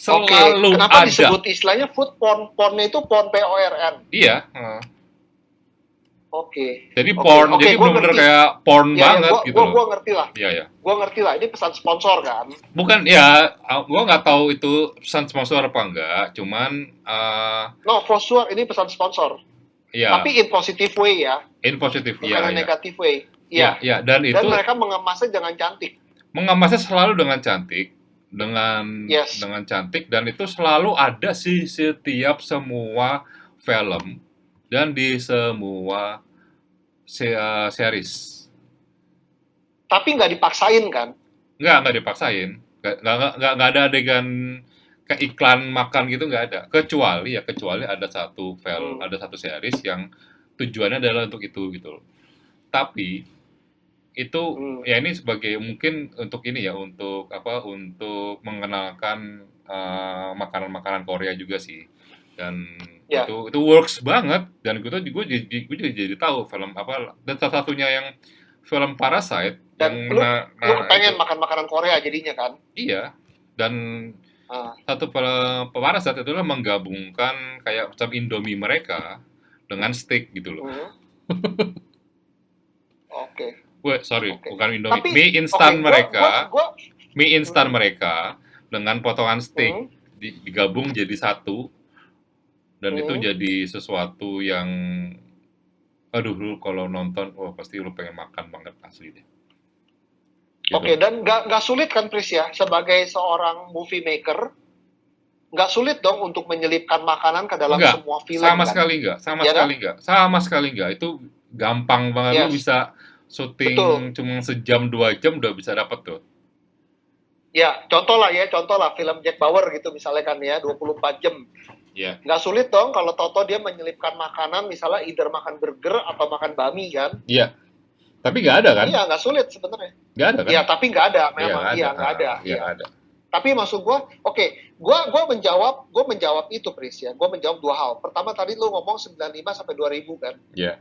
Oke, Selalu kenapa ada. disebut istilahnya food porn? Pornnya itu porn PORN. Iya. Oke, Jadi oke, porn, oke, jadi gue bener-bener ngerti. kayak porn Ya, ya, banget gitu loh. gua ngerti lah. Iya, ya. Gue ngerti lah. Ini pesan sponsor kan? Bukan ya, gua nggak tahu itu pesan sponsor apa enggak, cuman No, for sure ini pesan sponsor. ya Tapi in positive way ya, in positif, bukan ya, in ya. negative way. Ya, Iya. ya, dan Dan itu mereka mengemasnya jangan cantik. mengemasnya selalu dengan cantik, Yes. dengan cantik, dan itu selalu ada sih setiap semua film dan di semua series. Tapi nggak dipaksain kan? Nggak dipaksain. Nggak ada adegan ke iklan makan gitu, nggak ada. Kecuali ada satu ada satu series yang tujuannya adalah untuk itu gitu loh. Tapi itu ya ini sebagai mungkin untuk ini ya, untuk apa, untuk mengenalkan makanan-makanan Korea juga sih. Dan Ya. itu works banget, dan gue juga jadi tahu film apa, dan salah satunya yang film Parasite Dan yang lu itu. kepengen makan makanan Korea jadinya kan? Iya, dan Ah. satu Parasite itu adalah menggabungkan kayak macam Indomie mereka dengan steak gitu loh. Oke. Sorry, Oke. bukan Indomie. Tapi, Mie instan mereka, gua, mie instan mereka dengan potongan steak digabung jadi satu, dan itu jadi sesuatu yang, aduh, lu kalau nonton, wah pasti lu pengen makan banget asli deh. Gitu. Oke, dan nggak sulit kan, Pris ya, sebagai seorang movie maker, nggak sulit dong untuk menyelipkan makanan ke dalam Enggak, semua film sama kan? sekali enggak, sama Ya sekali kan? enggak, sama sekali enggak. Itu gampang banget, lu Yes. bisa syuting Betul. cuma sejam 2 jam udah bisa dapet tuh. Ya, contoh lah film Jack Bauer gitu misalnya kan ya, 24 jam. Iya. Nggak sulit dong kalau Toto dia menyelipkan makanan, misalnya either makan burger atau makan bami kan? Iya. Tapi nggak ada kan? Iya, nggak sulit sebenarnya. Nggak ada kan? Iya, tapi nggak ada memang. Iya, Iya, nggak ada. Iya, ada. Tapi maksud gue, oke, gue menjawab itu, Pris ya. Gue menjawab dua hal. Pertama tadi lu ngomong 95 sampai 2000 kan? Iya.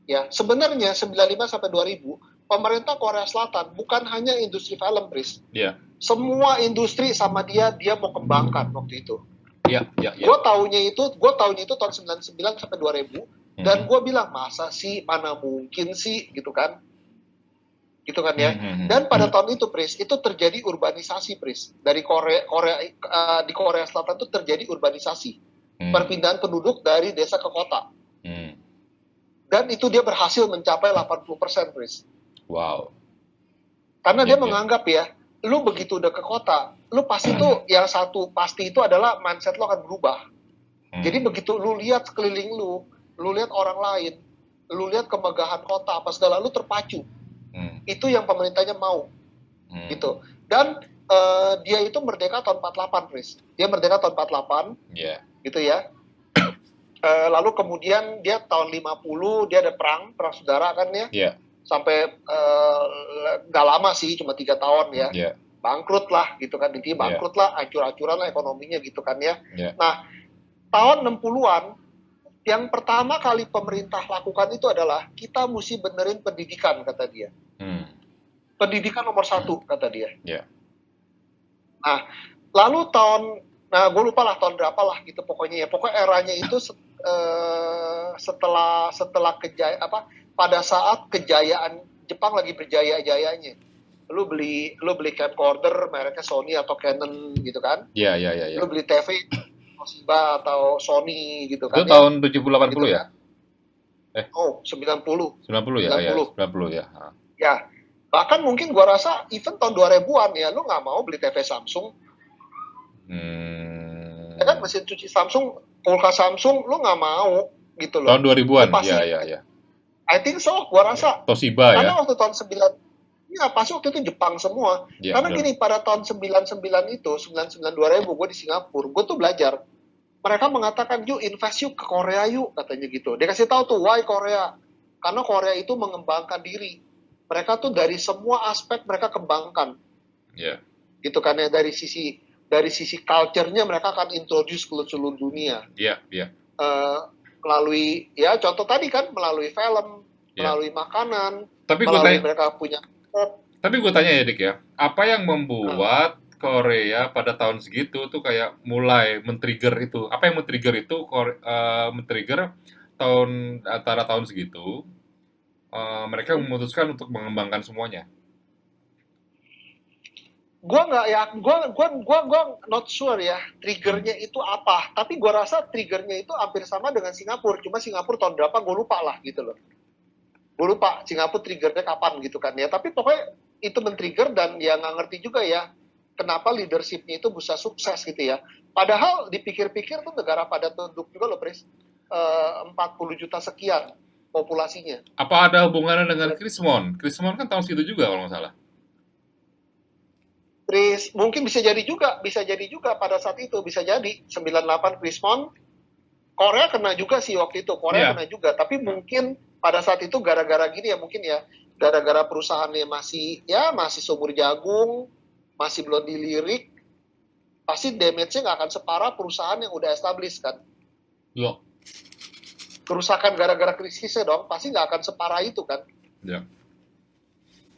Ya, sebenarnya 95 sampai 2000 pemerintah Korea Selatan bukan hanya industri film, Pris. Iya. Semua industri sama dia mau kembangkan waktu itu. Iya. Gue taunya itu tahun 99 sampai 2000 dan gue bilang, masa sih, mana mungkin sih gitu kan ya. Dan pada tahun itu, Pris, itu terjadi urbanisasi, Pris. Dari di Korea Selatan itu terjadi urbanisasi. Perpindahan penduduk dari desa ke kota. Dan itu dia berhasil mencapai 80%, Pris. Wow. Karena dia menganggap ya, lu begitu udah ke kota, lu pasti tuh yang satu pasti itu adalah mindset lu akan berubah. Jadi begitu lu lihat sekeliling lu lihat orang lain, lu lihat kemegahan kota apa segala, lu terpacu. Itu yang pemerintahnya mau. Gitu. Dan dia itu merdeka tahun 48, Pris. Dia merdeka tahun 48. Gitu ya. Lalu kemudian dia tahun 50 dia ada perang saudara kan ya. Sampai nggak lama sih, cuma 3 tahun ya. Bangkrut lah gitu kan, intinya bangkrut lah, hancur-hancuran lah ekonominya gitu kan ya. Nah, tahun 60-an yang pertama kali pemerintah lakukan itu adalah kita mesti benerin pendidikan, kata dia. Pendidikan nomor 1, kata dia. Nah, lalu gue lupa lah tahun berapa lah gitu pokoknya ya. Pokoknya eranya itu setelah pada saat kejayaan Jepang lagi berjaya-jayanya. Lu beli camcorder mereknya Sony atau Canon gitu kan? Iya. Lu beli TV Toshiba atau Sony gitu kan? Itu tahun 70-80 gitu ya? Kan? Oh, 90. 90 ya? 90 ya. Ya. Bahkan mungkin gua rasa even tahun 2000-an ya, lu nggak mau beli TV Samsung. Ya kan, mesin cuci Samsung, kulkas Samsung, lu nggak mau gitu loh. Tahun 2000-an? Iya. I think so, gua rasa. Toshiba karena ya? Waktu tahun 9, ya pasti waktu itu Jepang semua. Karena gini, pada tahun 99 itu, 99-2000, gue di Singapura, gue tuh belajar. Mereka mengatakan, yuk invest yuk ke Korea yuk, katanya gitu. Dia kasih tahu tuh, why Korea? Karena Korea itu mengembangkan diri. Mereka tuh dari semua aspek mereka kembangkan. Gitu kan ya, dari sisi culture-nya mereka akan introduce ke seluruh dunia. Iya. Melalui, ya contoh tadi kan, melalui film, Ya. melalui makanan, Tapi gue melalui tanya, mereka punya pop. ya Dik ya, apa yang Nah, membuat Korea pada tahun segitu tuh kayak mulai men-trigger itu? Apa yang men-trigger itu? Men-trigger tahun antara tahun segitu, mereka hmm. memutuskan untuk mengembangkan semuanya. Gua nggak ya, gua not sure ya Hmm. triggernya itu apa. Tapi gua rasa triggernya itu hampir sama dengan Singapura. Cuma Singapura tahun berapa gue lupa lah gitu loh. Gue lupa Singapura triggernya kapan gitu kan ya. Tapi pokoknya itu men-trigger dan ya nggak ngerti juga ya kenapa leadershipnya itu bisa sukses gitu ya. Padahal dipikir-pikir tuh negara pada tunduk juga loh, Pris. 40 juta sekian populasinya. Apa ada hubungannya dengan Krismon? Krismon kan tahun segitu juga kalau nggak salah. Chris, mungkin bisa jadi juga pada saat itu, bisa jadi 98 Krismon. Korea kena juga sih waktu itu, Korea Iya, kena juga, tapi mungkin pada saat itu gara-gara gini ya mungkin ya, gara-gara perusahaannya masih sumur jagung, masih belum dilirik, pasti damage-nya nggak akan separah perusahaan yang udah established kan. loh. Kerusakan gara-gara krisisnya dong, pasti nggak akan separah itu kan. Ya.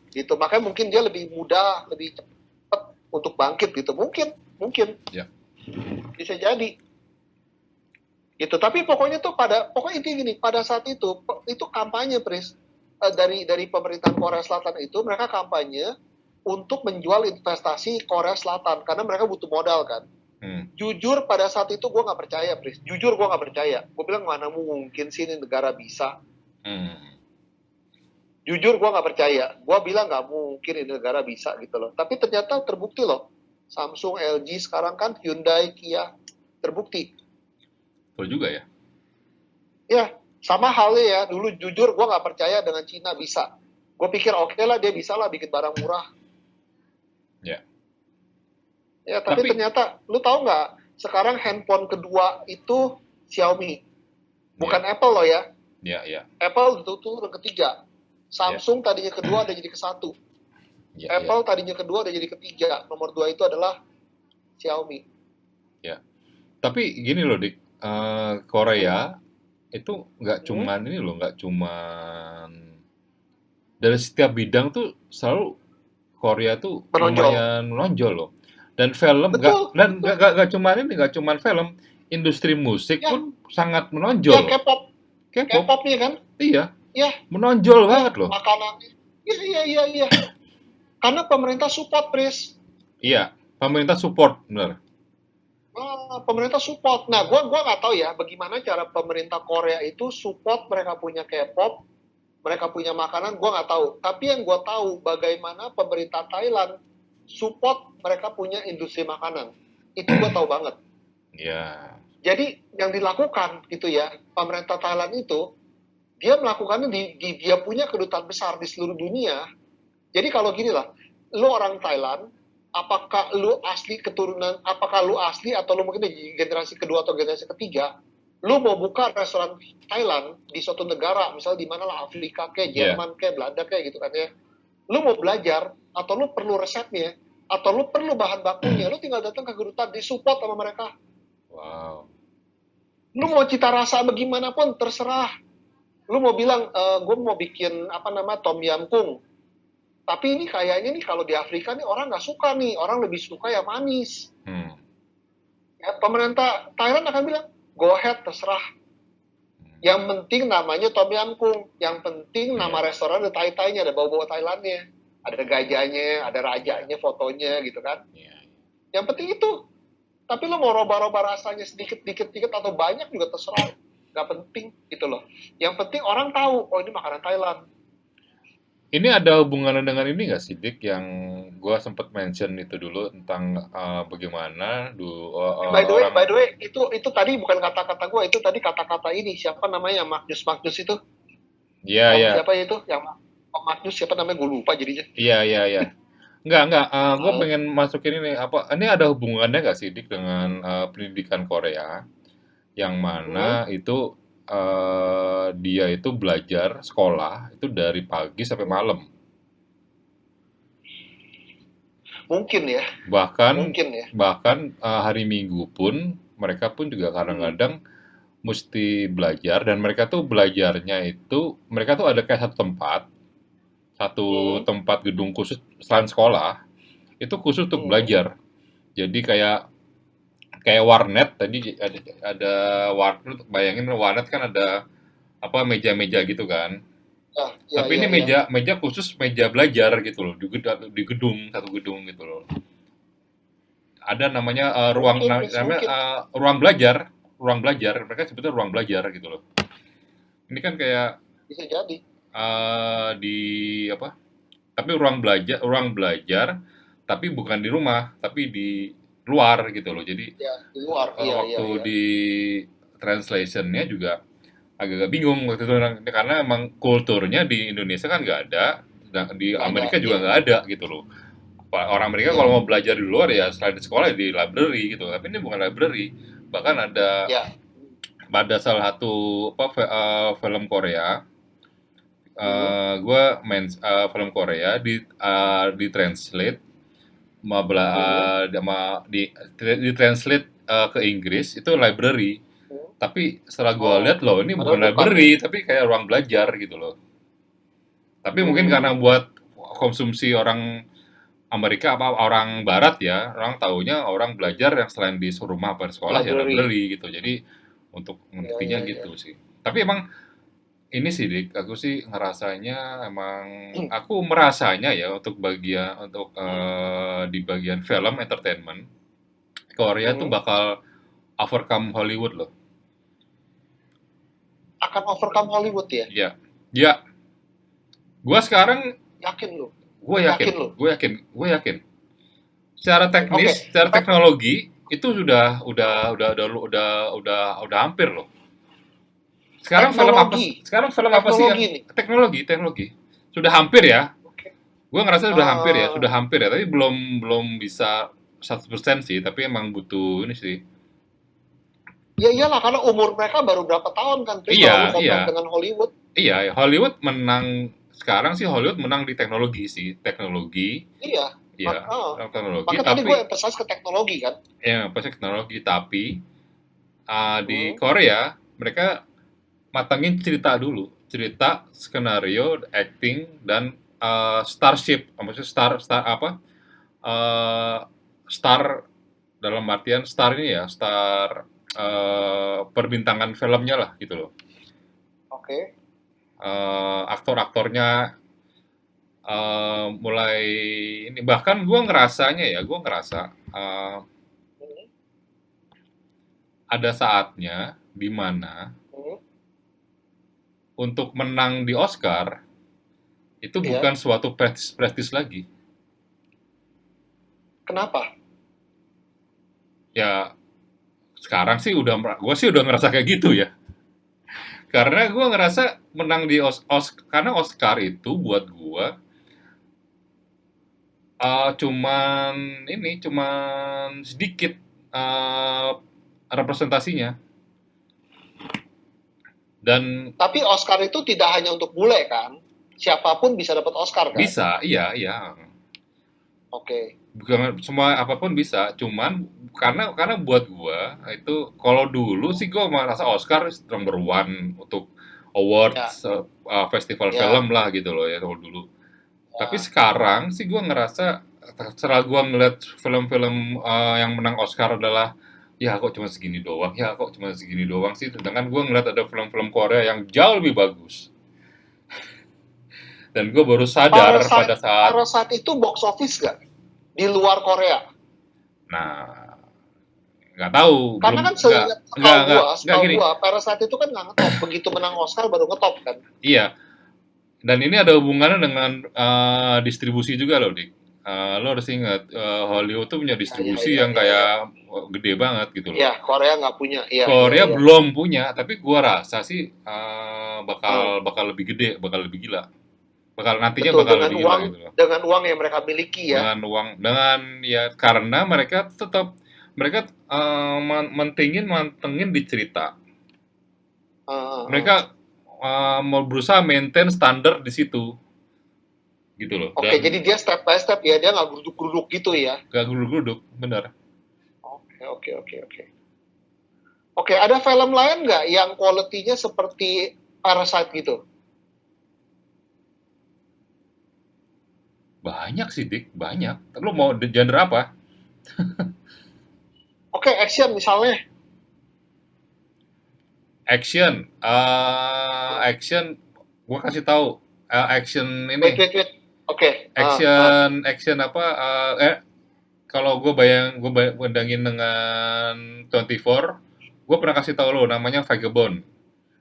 Gitu, makanya mungkin dia lebih mudah, lebih cepat untuk bangkit gitu, mungkin Ya. bisa jadi. Gitu. Tapi pokoknya intinya gini, pada saat itu kampanye, Pris. Dari pemerintahan Korea Selatan itu mereka kampanye untuk menjual investasi Korea Selatan karena mereka butuh modal kan. Hmm. Jujur pada saat itu gue nggak percaya, Pris. Jujur gue nggak percaya. Gue bilang mana mungkin sih ini negara bisa. Hmm. Jujur gue nggak percaya. Gue bilang nggak mungkin ini negara bisa gitu loh. Tapi ternyata terbukti loh. Samsung, LG sekarang kan Hyundai, Kia terbukti. Betul juga ya. Ya, sama halnya ya. Dulu jujur gue nggak percaya dengan Cina bisa. Gue pikir oke lah dia bisa lah bikin barang murah. Ya. Ya, tapi Tapi ternyata lu tahu nggak? Sekarang handphone kedua itu Xiaomi, bukan ya, Apple loh ya. ya, ya, Apple itu tuh ketiga. ya, Samsung tadinya kedua udah jadi ke satu. ya, ya, Apple tadinya kedua udah jadi ketiga. Nomor dua itu adalah Xiaomi. ya. Tapi gini loh, Dik. Hmm. Korea itu nggak Hmm. cuman ini loh, nggak cuman dari setiap bidang tuh selalu Korea tuh Menonjol. lumayan menonjol loh. Dan film Betul, betul. nggak cuman ini, nggak cuman film, industri musik Ya, pun sangat ya menonjol loh. K-pop, K-pop, K-popnya kan? iya, Ya, menonjol ya banget loh. makanannya. Iya, iya, iya, iya. Karena pemerintah support, Pris. Iya, pemerintah support, bener. Pemerintah support. Nah, gua nggak tahu ya bagaimana cara pemerintah Korea itu support mereka punya K-pop, mereka punya makanan. Gua nggak tahu. Tapi yang gua tahu bagaimana pemerintah Thailand support mereka punya industri makanan. Itu gua tahu banget. Iya, Jadi yang dilakukan gitu ya, pemerintah Thailand itu dia melakukannya dia punya kedutaan besar di seluruh dunia. Jadi kalau gini lah, lu orang Thailand, apakah lu asli atau lu mungkin di generasi kedua atau generasi ketiga, lu mau buka restoran Thailand di suatu negara, misalnya di mana lah Afrika kayak iya. Jerman kayak Belanda kayak gitu kan ya. Lu mau belajar atau lu perlu resepnya atau lu perlu bahan bakunya, lu tinggal datang ke kedutaan disupport sama mereka. Wow. Lu mau cita rasa bagaimanapun terserah. Lu mau bilang gue mau bikin tom yam kung. Tapi ini kayaknya nih kalau di Afrika nih orang nggak suka nih, orang lebih suka yang manis. Hmm. Ya, pemerintah Thailand akan bilang, go ahead, terserah. Yang penting namanya Tom Yam Kung. Yang penting nama Iya, restoran ada Thai-Thainya, ada bau-bau Thailandnya. Ada gajahnya, ada rajanya, fotonya gitu kan. iya. Yang penting itu. Tapi lo mau roba-roba rasanya sedikit-dikit atau banyak juga terserah. Gak penting gitu loh. Yang penting orang tahu, oh ini makanan Thailand. Ini ada hubungannya dengan ini nggak sih, Dik, yang gua sempet mention itu dulu tentang bagaimana orang. By the way, itu tadi bukan kata-kata gue, itu tadi kata-kata ini siapa namanya Magnus Magnus itu, Iya, Om iya, siapa itu, yang Om Magnus siapa namanya gue lupa jadinya. iya, iya, iya. Nggak, gue Hmm. pengen masukin ini, apa, ini ada hubungannya nggak sih, Dik, dengan pendidikan Korea, yang Hmm. mana itu dia itu belajar sekolah itu dari pagi sampai malam. Mungkin ya, Bahkan mungkin ya. bahkan hari Minggu pun mereka pun juga Hmm. kadang-kadang mesti belajar, dan mereka tuh belajarnya itu mereka tuh ada kayak satu Hmm, tempat gedung khusus selain sekolah itu khusus untuk hmm. belajar. Jadi kayak kayak warnet tadi ada warnet, bayangin warnet kan ada apa meja-meja gitu kan. Ya, ya, Tapi ini ya, ya. meja meja khusus meja belajar gitu loh di gedung satu gedung gitu loh. Ada namanya Mungkin, Mas, namanya mungkin. ruang belajar mereka sebetulnya ruang belajar gitu loh. Ini kan kayak Bisa jadi. di apa? Tapi ruang belajar tapi bukan di rumah, tapi di luar gitu loh. Jadi Ya, di luar. Iya, iya, waktu iya. di translationnya juga agak-agak bingung waktu itu karena emang kulturnya di Indonesia kan nggak ada, dan di Nggak ada. Amerika juga Iya, nggak ada gitu loh. Orang Amerika iya, kalau mau belajar di luar ya selain di sekolah ya di library gitu, tapi ini bukan library. Bahkan ada ya. pada salah satu film Korea, Hmm, gue main film Korea di translate hmm, di translate ke Inggris itu library. hmm. Tapi setelah gue lihat Oh, loh ini bukan padahal bukan ya. library tapi kayak ruang belajar gitu loh. Tapi mungkin karena Hmm, buat konsumsi orang Amerika apa orang Barat ya, orang taunya orang belajar yang selain di rumah atau di sekolah ya library. library gitu. Jadi untuk Ya, ngertinya ya, ya. gitu sih. Tapi emang ini sih Dik, aku sih ngerasanya emang aku merasanya ya untuk di bagian film entertainment Korea tuh Hmm. bakal overcome Hollywood loh. Akan overcome Hollywood ya. Ya, ya. Gua sekarang, Yakin lu. gue yakin, Yakin lu. gue yakin. Secara Oke. teknis, secara teknologi itu udah hampir loh. Teknologi. Sekarang film apa sih Teknologi yang nih. teknologi sudah hampir ya. Oke. Gue ngerasa Eh, sudah hampir ya, tapi belum belum bisa 100% sih, tapi emang butuh ini sih. ya iyalah karena umur mereka baru berapa tahun kan, Chris, kalau lu Iya, compare iya, dengan Hollywood. iya. Hollywood menang sekarang sih Hollywood menang di teknologi sih, teknologi, Iya. iya, teknologi. Makanya tadi Tapi gue emphasize ke teknologi kan. ya pasti teknologi. Tapi di Hmm. Korea mereka matangin cerita dulu, cerita, skenario, acting, dan starship, maksudnya star apa? eh, Star dalam artian star ini ya, star perbintangan filmnya lah gitu loh. Oke. Aktor-aktornya mulai ini bahkan gue ngerasa Hmm. ada saatnya di mana Hmm. untuk menang di Oscar itu Iya. bukan suatu prestis lagi. Kenapa? Ya sekarang sih gue sih udah ngerasa kayak gitu ya. Karena gue ngerasa menang di karena Oscar itu buat gue cuman cuman sedikit uh, representasinya, dan Tapi Oscar itu tidak hanya untuk bule kan? Siapapun bisa dapat Oscar kan? bisa, iya, iya, Oke. bukan semua apapun bisa, cuman karena buat gua itu kalau dulu sih gua merasa Oscar number one untuk Ya, awards, festival ya, film lah gitu loh ya kalau dulu. Tapi ya. sekarang sih gua ngerasa setelah gua ngeliat film-film yang menang Oscar adalah ya kok cuma segini doang, ya kok cuma segini doang sih. Sedangkan gua ngeliat ada film-film Korea yang jauh lebih bagus. Dan gue baru sadar pada Parasite, saat, Parasite itu box office gak? Di luar Korea. nah nggak tahu, Karena belum kan setahu nggak gini. gua Parasite itu kan nggak ngetop. Begitu menang Oscar baru ngetop kan? Iya, dan ini ada hubungannya dengan distribusi juga loh, Dik. Lo harus ingat, Hollywood tuh punya Ya, ya, distribusi ya, yang ya, ya. kayak gede banget gitu Ya, loh. Korea nggak punya. Iya, iya, Korea iya. belum punya, tapi gua rasa sih Hmm. bakal lebih gede, bakal lebih gila. Nantinya Betul, bakal lebih gila gitu loh. dengan uang yang mereka miliki ya. Dengan ya karena mereka mantengin di cerita. Uh, uh, uh. Mereka mau berusaha maintain standar di situ gitu loh, Oke, dan jadi dia step by step ya, dia nggak geruduk-geruduk gitu ya. gak geruduk-geruduk bener. Oke, oke, oke, oke. Oke, ada film lain nggak yang quality-nya seperti Parasite gitu? Banyak sih, Dik, banyak. Lu mau genre apa? Oke, action misalnya. Action, action, gua kasih tahu, action Wait, ini, wait, wait. Oke. action apa? Kalau gue bandingin dengan 24, gue pernah kasih tahu lo namanya Vagabond.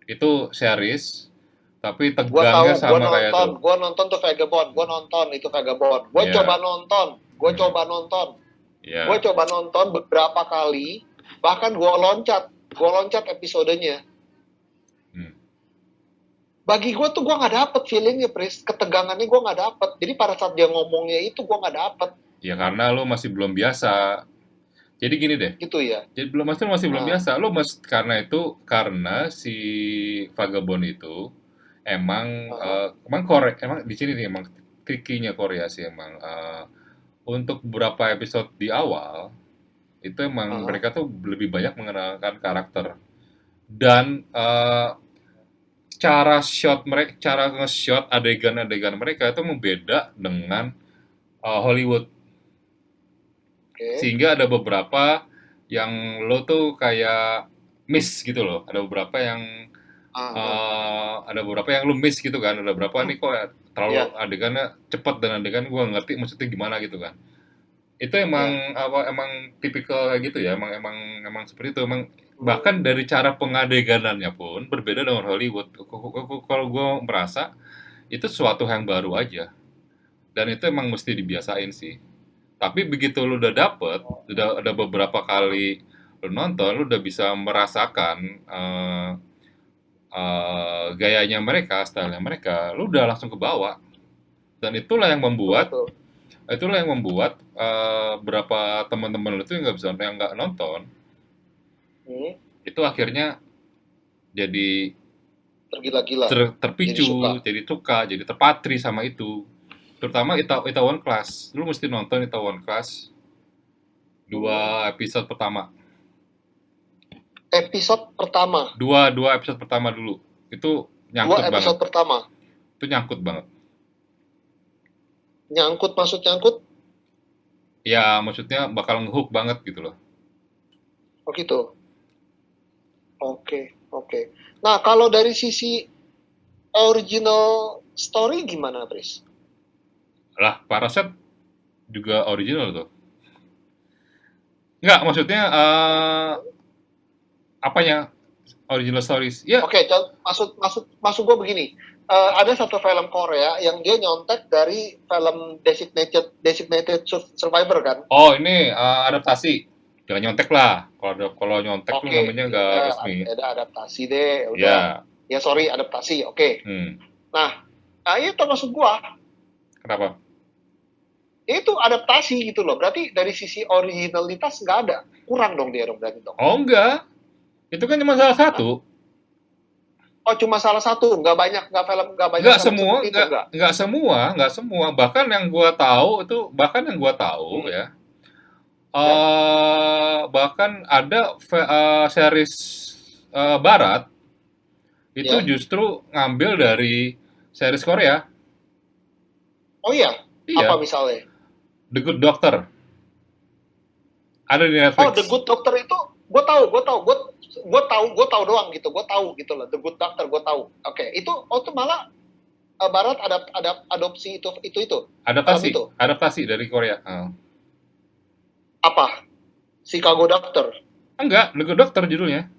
Itu series, tapi Gua tahu, tegangnya sama kayak itu. gua nonton tuh Vagabond, gua nonton itu Vagabond. Ya, Gua coba nonton, gue ya. coba nonton beberapa kali, bahkan gua loncat episodenya. Hmm. Bagi gue tuh gue nggak dapet feelingnya, Pris, ketegangannya gue nggak dapet. Jadi pada saat dia ngomongnya itu gue nggak dapet, Ya karena lo masih belum biasa. Jadi gini deh. gitu ya. Jadi masih belum Nah, biasa. Karena si Vagabond itu emang Korea, emang di sini nih emang trikinya Korea sih emang, untuk beberapa episode di awal itu emang uh, mereka tuh lebih banyak mengenalkan karakter dan cara nge-shot adegan-adegan mereka itu membeda dengan Hollywood, oke. sehingga ada beberapa yang lo tuh kayak miss gitu loh, Uh, ada beberapa yang lo miss gitu kan, ada beberapa nih kok terlalu ya, adegannya cepet dan adegan gue ngerti maksudnya gimana gitu kan. Itu ya. emang tipikal kayak gitu ya, emang seperti itu, emang Hmm, bahkan dari cara pengadeganannya pun berbeda dengan Hollywood. Kalau gue merasa itu suatu yang baru aja, dan itu emang mesti dibiasain sih. Tapi begitu lu udah dapet, udah ada beberapa kali lu nonton, lu udah bisa merasakan gayanya mereka, stylenya mereka, lu udah langsung ke bawah. Dan betul betul. itulah yang membuat berapa teman-teman lu tuh yang nggak nonton, Hmm, itu akhirnya jadi tergila-gila. Jadi suka. terpicu, jadi suka, jadi terpatri sama itu. Terutama Itaewon Class. Lu mesti nonton Itaewon Class Hmm. dua episode pertama. Episode pertama. Dua episode pertama dulu. Itu Dua nyangkut banget. episode pertama. Itu nyangkut banget. Nyangkut, maksud nyangkut. Ya, maksudnya bakal ngehook banget gitu loh. Oh gitu. Oke, oke. Nah, kalau dari sisi original story gimana, Pris? Lah, Parasite juga original tuh. Enggak, maksudnya apanya original stories? Ya, Oke, maksud maksud maksud gue begini. Ada satu film Korea yang dia nyontek dari film Designated Survivor kan? oh ini adaptasi. Jangan nyontek lah. Kalau nyontek tuh Oke, namanya nggak ya resmi. ada adaptasi deh, udah. Ya, Ya sorry, adaptasi. Oke. hmm. Nah, nah itu maksud gua. Kenapa? Itu adaptasi gitu loh. Berarti dari sisi originalitas nggak ada. Kurang dong dia dong berarti dong. Oh enggak, itu kan cuma salah Hah? satu. Oh cuma salah satu, nggak banyak Nggak film semua, seperti itu nggak. nggak semua. Bahkan yang gua tahu itu, Hmm, ya, ya, bahkan ada series Barat itu ya. justru ngambil dari series Korea. Oh iya, apa Iya, misalnya? The Good Doctor ada di Oh, The Netflix. Good Doctor itu gue tahu doang gitu. Gue tahu gitu loh. The Good Doctor gue tahu. Oke, itu malah Barat adopsi itu film Adaptasi, itu. adaptasi dari Korea. Apa? Chicago Doctor. Enggak, The Good Doctor judulnya.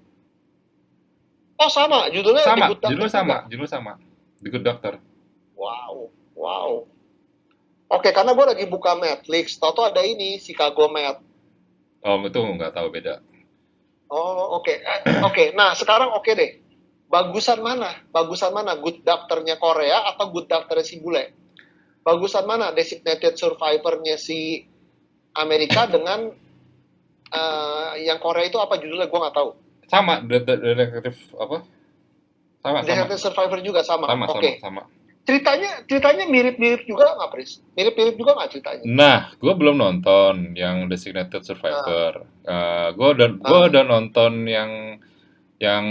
Oh sama, judulnya The Good Doctor juga. Judul sama. The Good Doctor. Wow, wow. Oke, karena gue lagi buka Netflix, tau ada ini Chicago Med. Oh, itu nggak tahu beda. Oh, oke. Oke. Nah, sekarang oke deh. Bagusan mana? Bagusan mana? Good Doctor-nya Korea atau Good Doctor-nya si bule? Bagusan mana? Designated Survivor-nya si Amerika dengan yang Korea itu apa judulnya? Gue nggak tahu. Sama, detektif apa? Sama. Designated Survivor juga sama. Sama, sama, Oke. sama. Ceritanya mirip-mirip juga nggak, Pris? Mirip-mirip juga nggak ceritanya? Nah, gue belum nonton yang Designated Nah, Survivor. nah, Gue udah nonton yang yang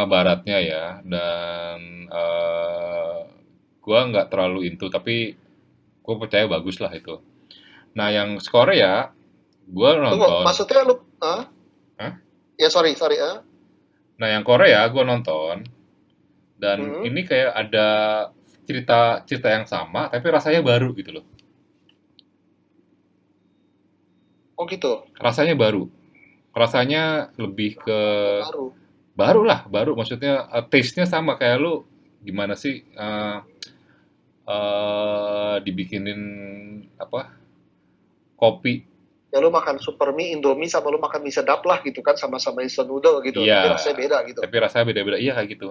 baratnya ya, dan gua nggak terlalu into, tapi gue percaya bagus lah itu. Nah, yang Korea, gue Tunggu, nonton. maksudnya lu, Hah? ya sorry, sorry, Nah, yang Korea gue nonton, dan Hmm. ini kayak ada cerita yang sama, tapi rasanya baru gitu loh. Oh gitu, Rasanya baru. Rasanya lebih ke rasanya baru. baru lah, baru. Maksudnya taste-nya sama kayak lu. Gimana sih dibikinin apa kopi? Ya lu makan super mie, Indomie sama lu makan mie sedap lah gitu kan, sama-sama instant noodle gitu, Iya, tapi rasanya beda gitu. tapi rasanya beda-beda. Iya kayak gitu.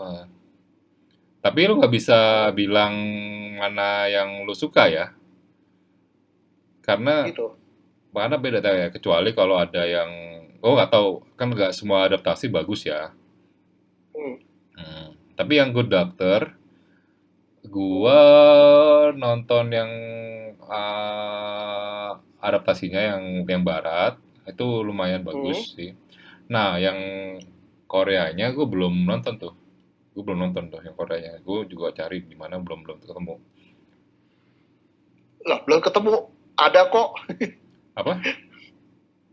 Tapi lu nggak bisa Oh bilang mana yang lu suka ya, karena gitu. mana beda ya. Kecuali kalau ada yang, oh nggak tahu, kan nggak semua adaptasi bagus ya. Hmm. Tapi yang Good Doctor, gua Hmm. nonton yang adaptasinya yang barat itu lumayan Hmm. bagus sih. Nah, yang Koreanya gue belum nonton tuh. Gue belum nonton tuh yang Koreanya. Gue juga cari di mana belum belum ketemu. Lah belum ketemu, ada kok, Apa?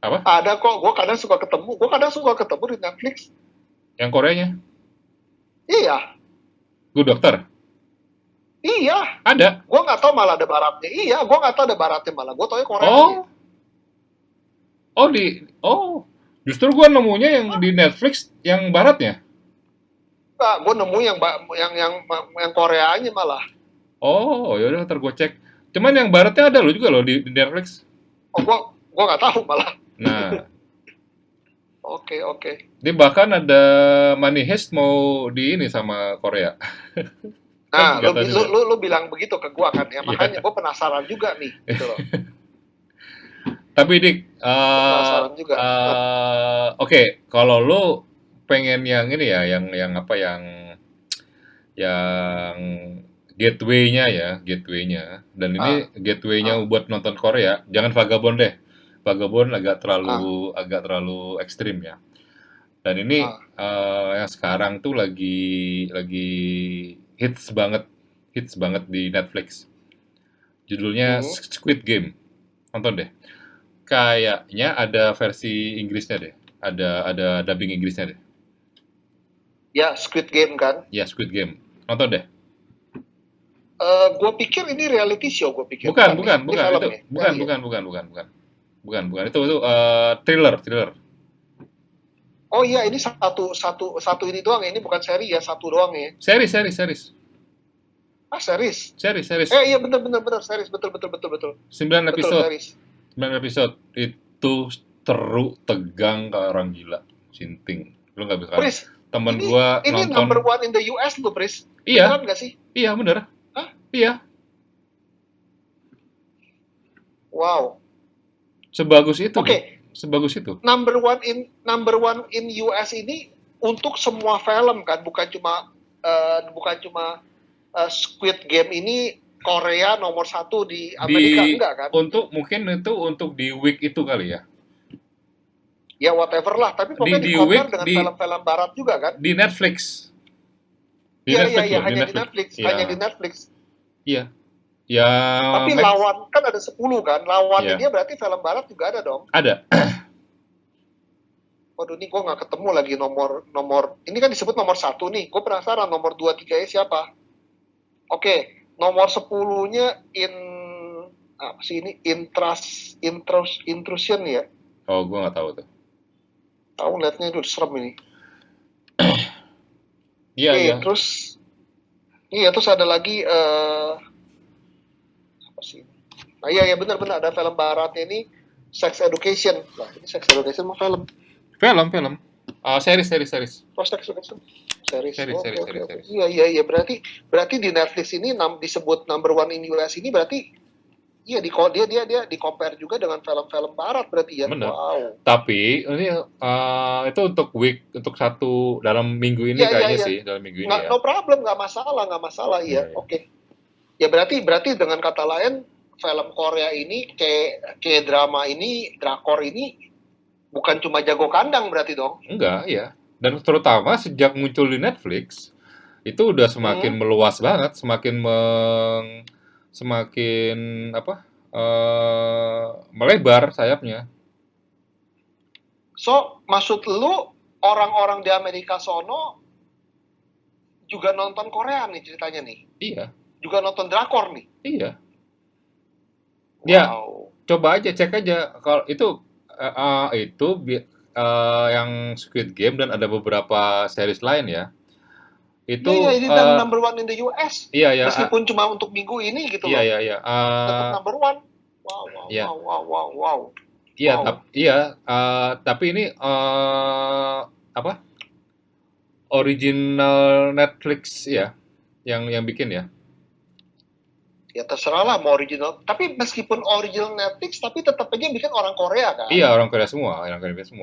Apa? ada kok. Gue kadang suka ketemu di Netflix. Yang Koreanya? Iya, Good Doctor? iya. Ada. Gue nggak tahu malah ada baratnya. Iya, gue nggak tahu ada baratnya malah. Gue tahu Koreanya. Oh, oh, justru gue nemunya yang Ah, di Netflix yang baratnya. nggak, gue nemu yang Koreanya malah. Oh, yaudah ntar gue cek. Cuman yang baratnya ada loh juga loh di Netflix. Oh, gue nggak tahu malah. Nah, Oke, oke. dia bahkan ada Money Heist mau di ini sama Korea. Kan Nah, lu, nggak tahu lu, juga. lu, lu bilang begitu ke gue kan ya, makanya Iya. gue penasaran juga nih, gitu loh. Tapi Dik, Gue penasaran juga. oke, kalau lu pengen yang ini ya, yang apa yang gateway-nya ya, gateway-nya. Dan Ah, ini gateway-nya ah, buat nonton Korea, jangan Vagabond deh. Vagabond ah, agak terlalu ekstrim ya. Dan ini ah. yang sekarang tuh lagi hits banget di Netflix. Judulnya Hmm. Squid Game. Nonton deh. Kayaknya ada versi Inggrisnya deh. Ada dubbing Inggrisnya deh. Ya, Squid Game kan. Ya, Squid Game. Nonton deh. Gue pikir ini reality show, gue pikir. Bukan, Bukan nih, bukan, ini bukan. film Itu ya. Ya, bukan, iya. bukan, bukan, bukan, bukan. Bukan, bukan. Itu thriller, thriller. Oh iya, ini satu ini doang ya. Ini bukan seri ya, satu doang ya. Series, series, series. Ah, series. Series, series. Iya, bener bener bener series, betul betul betul betul. 9 Betul episode. series. 9 episode. Itu seru, tegang kayak orang gila. Sinting. Lu nggak bisa kan? Pris, Temen ini gua ini number nonton. one in the US tuh, Pris. Iya, Beneran gak sih? iya bener. Hah? Iya. Wow. Sebagus itu, Oke, Dik. Sebagus itu. number one in US ini untuk semua film kan, bukan cuma Squid Game ini Korea nomor satu di Amerika, Di enggak kan? mungkin itu untuk di week itu kali ya. Ya whatever lah, tapi pokoknya Di di-compare week dengan film-film barat juga kan? di Netflix. Di Iya iya Netflix iya, loh, di hanya di Netflix. Netflix, Iya, hanya di Netflix. iya. Ya, Tapi Max. lawan kan ada 10 kan, lawannya Iya, dia berarti film barat juga ada dong. ada. Waduh, ini gue nggak ketemu lagi nomor ini kan disebut nomor 1 nih. Gue penasaran nomor 2 3 siapa. Oke, nomor 10-nya apa sih ini, intrusion ya. Oh, gua nggak tahu tuh. Tahu liatnya itu serem ini. Iya, Oke, iya. terus ada lagi apa sih? Nah, iya benar-benar ada film baratnya ini, Sex Education. Nah, ini Sex Education mah film. Film. Series, series, series. Oh, Sex Education. Series. Series, Oke, series, oke, series, oke. series. Iya. Berarti di Netflix ini disebut number one in US ini berarti iya dia di compare juga dengan film-film barat berarti ya. Bener. Wow. Tapi ini itu untuk untuk satu dalam minggu ini kayaknya Iya. sih, dalam minggu ini Nggak, ya. no problem, nggak masalah Iya, iya. iya. Oke. Ya berarti dengan kata lain film Korea ini kayak drama ini, drakor ini bukan cuma jago kandang berarti dong. Enggak, iya. Dan terutama sejak muncul di Netflix, itu udah semakin Hmm. meluas banget, semakin apa? Melebar sayapnya. So, maksud lu orang-orang di Amerika sono juga nonton Korea nih ceritanya nih? Iya, Juga nonton drakor nih? iya. Ya, Wow. coba aja cek aja kalau yang Squid Game dan ada beberapa series lain ya. Iya, iya, Itu ini number one in the US. iya ya, Meskipun cuma untuk minggu ini gitu iya loh. ya, iya. Tetap number one. Wow, wow, Iya, wow, wow, wow, wow. iya, Wow. tapi ini apa? Original Netflix ya, yang bikin ya. Ya terserah lah mau original. Tapi meskipun original Netflix, tapi tetap aja bikin orang Korea kan? Iya, orang Korea semua.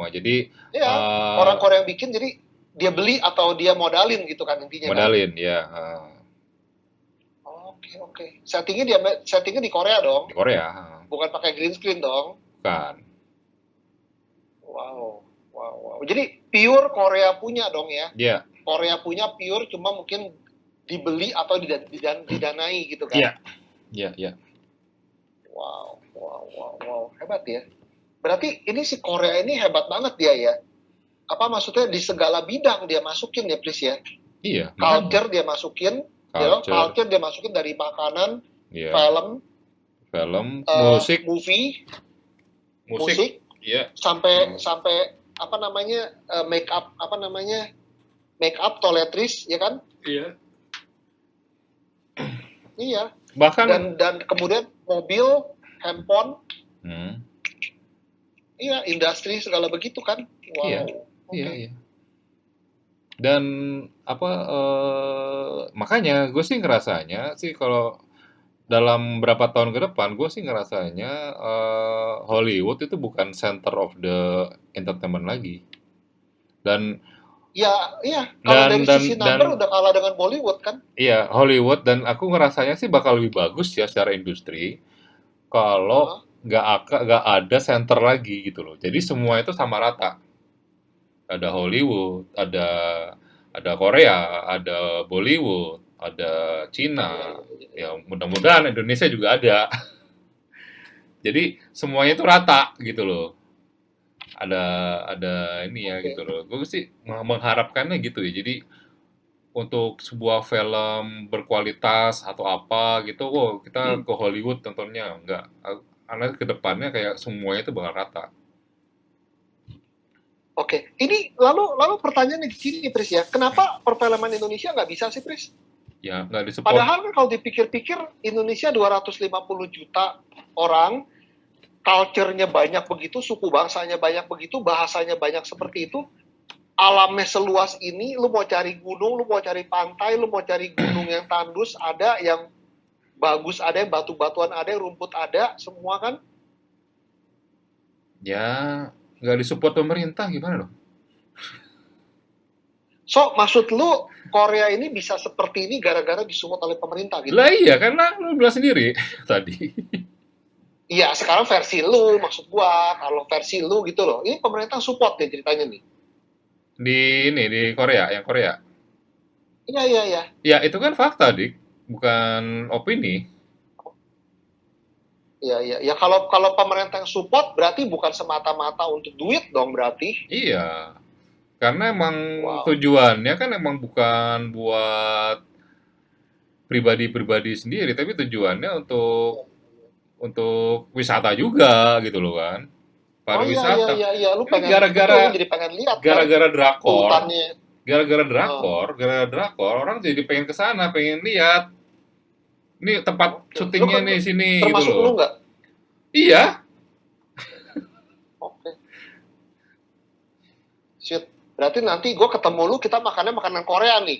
Jadi Iya, orang Korea yang bikin jadi dia beli atau dia modalin gitu kan intinya kan? modalin ya, Oke, oke. Settingnya di Korea dong, di Korea, bukan pakai green screen dong. bukan. Wow, wow, wow. Jadi pure Korea punya dong ya? Iya, Korea punya pure, cuma mungkin dibeli atau didanai gitu kan? iya, iya, iya. Wow, wow, wow, wow. Hebat ya. Berarti ini si Korea ini hebat banget dia ya. Apa maksudnya di segala bidang dia masukin ya, please ya. Iya, makanya Culture dia masukin, culture, culture dia masukin dari makanan, iya, film, film, musik, movie, musik, musik, iya, sampai sampai apa namanya make up apa namanya make up toiletries ya kan? iya. Iya. Bahkan, Dan kemudian mobil, handphone, hmm, iya industri segala begitu kan? iya, Wow. Oke. iya, iya. Dan apa? Makanya gue sih ngerasanya sih kalau dalam berapa tahun ke depan, gue sih ngerasanya Hollywood itu bukan center of the entertainment lagi. Dan Ya, iya. Kalau dan dari dan sisi dan number udah kalah dengan Bollywood kan? iya Hollywood dan aku ngerasanya sih bakal lebih bagus ya secara industri kalau Hah? nggak ada center lagi gitu loh. Jadi semua itu sama rata. Ada Hollywood, ada Korea, ada Bollywood, ada Iya, Cina. iya, iya, iya. Ya mudah-mudahan Indonesia juga ada. Jadi semuanya itu rata gitu loh. Ada ada ini ya gitu Oke. loh. Gue sih mengharapkannya gitu ya. Jadi untuk sebuah film berkualitas atau apa gitu, wow kita ke Hollywood tontonnya enggak. Karena ke depannya kayak semuanya itu bakal rata. Oke. Ini lalu pertanyaannya gini, Pris ya. Kenapa perfilman Indonesia nggak bisa sih, Pris? Ya nggak disupport. Padahal kan kalau dipikir-pikir Indonesia 250 juta orang, culture-nya banyak begitu, suku bangsanya banyak begitu, bahasanya banyak seperti itu, alamnya seluas ini, lu mau cari gunung, lu mau cari pantai, lu mau cari gunung yang tandus, ada yang bagus, ada yang batu-batuan, ada yang rumput ada, semua kan. Ya nggak disupport pemerintah gimana dong? So, maksud lu Korea ini bisa seperti ini gara-gara disupport oleh pemerintah gitu? Lah iya karena lu bilang sendiri tadi. Iya, sekarang versi lu, maksud gua, kalau versi lu gitu loh. Ini pemerintah support nih ceritanya nih. Di Korea, yang Korea. Iya, iya, iya. Ya itu kan fakta, Dik, bukan opini. Iya, iya. Ya kalau pemerintah yang support berarti bukan semata-mata untuk duit dong berarti. Iya, karena emang Wow. tujuannya kan emang bukan buat pribadi-pribadi sendiri, tapi tujuannya untuk wisata juga gitu loh kan. Oh iya, iya, Pariwisata. iya, iya. Lu Ini pengen, betul, lu jadi pengen lihat kan gara-gara drakor, hutannya. Oh, gara-gara drakor orang jadi pengen ke sana, pengen lihat. Ini tempat oke. Lu syutingnya nih sini gitu termasuk loh. lu nggak? Iya, Oke. Shit. Berarti nanti gue ketemu lu, kita makannya makanan Korea nih.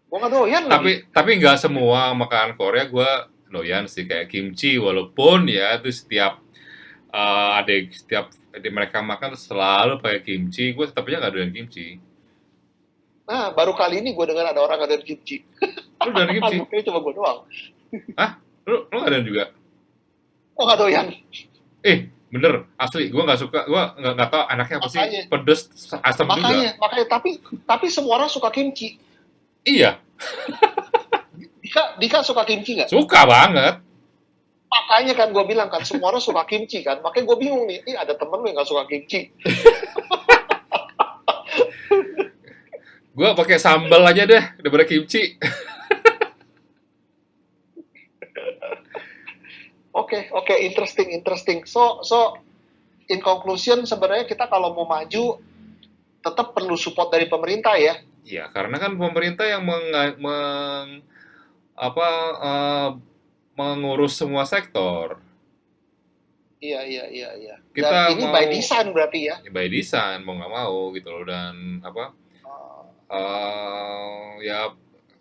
Gue nggak doyan lagi. tapi nggak semua makanan Korea gue doyan sih kayak kimchi walaupun ya itu setiap mereka makan tuh selalu pakai kimchi, gue tetapnya nggak doyan kimchi. Nah, baru kali ini gue dengar ada orang ada kimchi. Lu doyan kimchi? Mungkin cuma gue doang. Hah? Lu nggak doyan juga? Gue nggak doyan. Eh, Bener, asli. Gue nggak suka. Gue nggak tahu anaknya apa sih. Makanya, Pedes, asam juga. makanya, tapi semua orang suka kimchi. Iya, Dika suka kimchi nggak? suka banget. Makanya kan gue bilang kan semua orang suka kimchi kan. Makanya gue bingung nih, ada temen lu yang nggak suka kimchi. Gue pakai sambal aja deh daripada kimchi. Oke, interesting. So in conclusion sebenarnya kita kalau mau maju tetap perlu support dari pemerintah ya. Ya, karena kan pemerintah yang apa mengurus semua sektor. Iya. Dan Kita ini mau by design berarti ya. by design mau nggak mau gitu loh, dan apa ya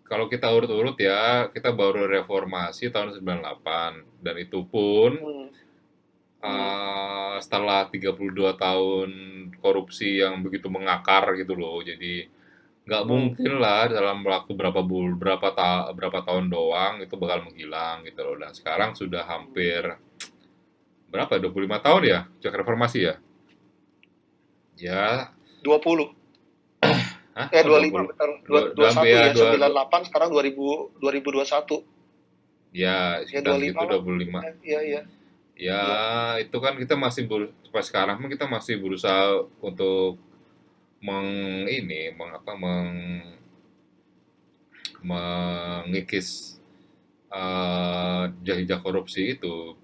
kalau kita urut-urut ya, kita baru reformasi tahun 98 dan itu pun Hmm. setelah 32 tahun korupsi yang begitu mengakar gitu loh. Jadi nggak mungkin lah dalam waktu berapa tahun doang itu bakal menghilang gitu loh. Dan sekarang sudah hampir berapa? 25 tahun ya sejak reformasi ya? Ya, 20. hah? Kok 25 20? betul. Udah hampir 21 ya, ya, 98 sekarang 2021. ya Ya sekitar 25 segitu lah. 25. Iya. Ya, Iya. itu kan kita masih sampai sekarang pun kita masih berusaha untuk ini mengikis jejak korupsi itu.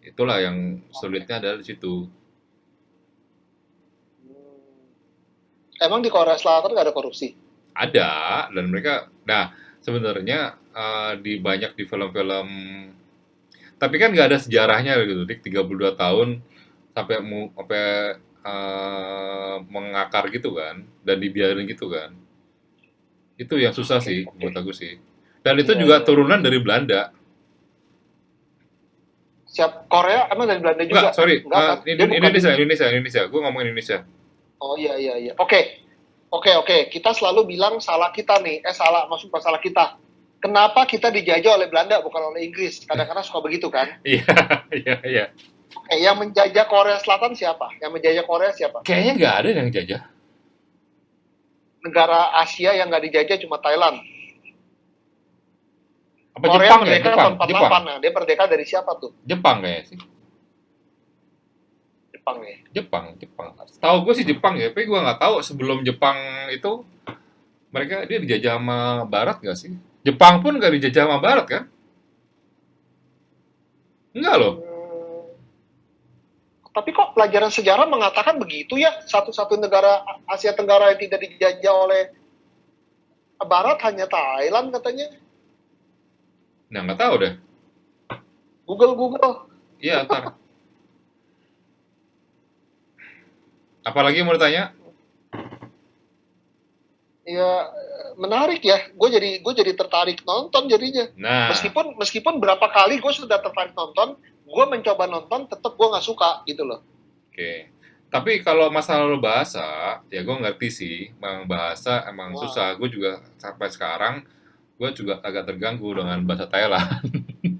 Itulah yang sulitnya adalah di situ. Emang di Korea Selatan nggak ada korupsi? Ada, dan mereka, nah sebenarnya di film-film, tapi kan nggak ada sejarahnya gitu, Dik, 32 tahun sampai mengakar gitu kan, dan dibiarin gitu kan. Itu yang susah sih, Oke. menurut aku sih. Dan itu juga Iya. turunan dari Belanda. Siap Korea emang dari Belanda Enggak, juga? sorry, Enggak kan? Dia bukan. Indonesia. Gue ngomong Indonesia. Oh iya. Oke. Kita selalu bilang salah kita nih. Salah, maksud bukan salah kita. Kenapa kita dijajah oleh Belanda bukan oleh Inggris? Kadang-kadang suka begitu kan? Iya, iya. Oke, yang menjajah Korea Selatan siapa? Yang menjajah Korea siapa? Kayaknya nggak ada yang jajah. Negara Asia yang nggak dijajah cuma Thailand. Apa Korea Jepang ya? merdeka tahun 48. Nah, dia merdeka dari siapa tuh? Jepang kayaknya sih. Jepang ya. Jepang. Tahu gue sih Jepang ya, tapi gue nggak tahu sebelum Jepang itu dia dijajah sama Barat nggak sih? Jepang pun nggak dijajah sama Barat kan? Enggak loh. Tapi kok pelajaran sejarah mengatakan begitu ya? Satu-satu negara Asia Tenggara yang tidak dijajah oleh Barat hanya Thailand katanya. Nah, nggak tahu deh. Google. Iya, ntar. Apalagi mau ditanya? Ya menarik ya. Gue jadi tertarik nonton jadinya. Nah, Meskipun berapa kali gue sudah tertarik nonton, gue mencoba nonton, tetap gue nggak suka gitu loh. oke. Tapi kalau masalah bahasa, ya gue ngerti sih. Memang bahasa emang susah. Gue juga sampai sekarang, gue juga agak terganggu dengan bahasa Thailand.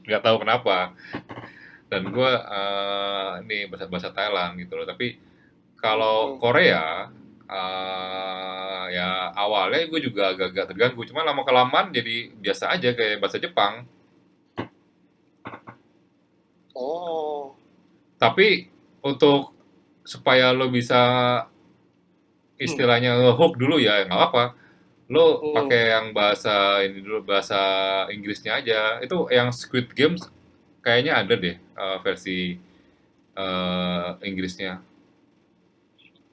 Nggak tahu kenapa. Dan gue ini bahasa Thailand gitu loh. Tapi kalau Korea, ya awalnya gue juga agak-agak terganggu. Cuma lama kelamaan jadi biasa aja kayak bahasa Jepang. Oh. Tapi untuk supaya lo bisa istilahnya ngehook dulu ya nggak apa. Lo pakai yang bahasa ini dulu, bahasa Inggrisnya aja. Itu yang Squid Games kayaknya ada deh versi Inggrisnya.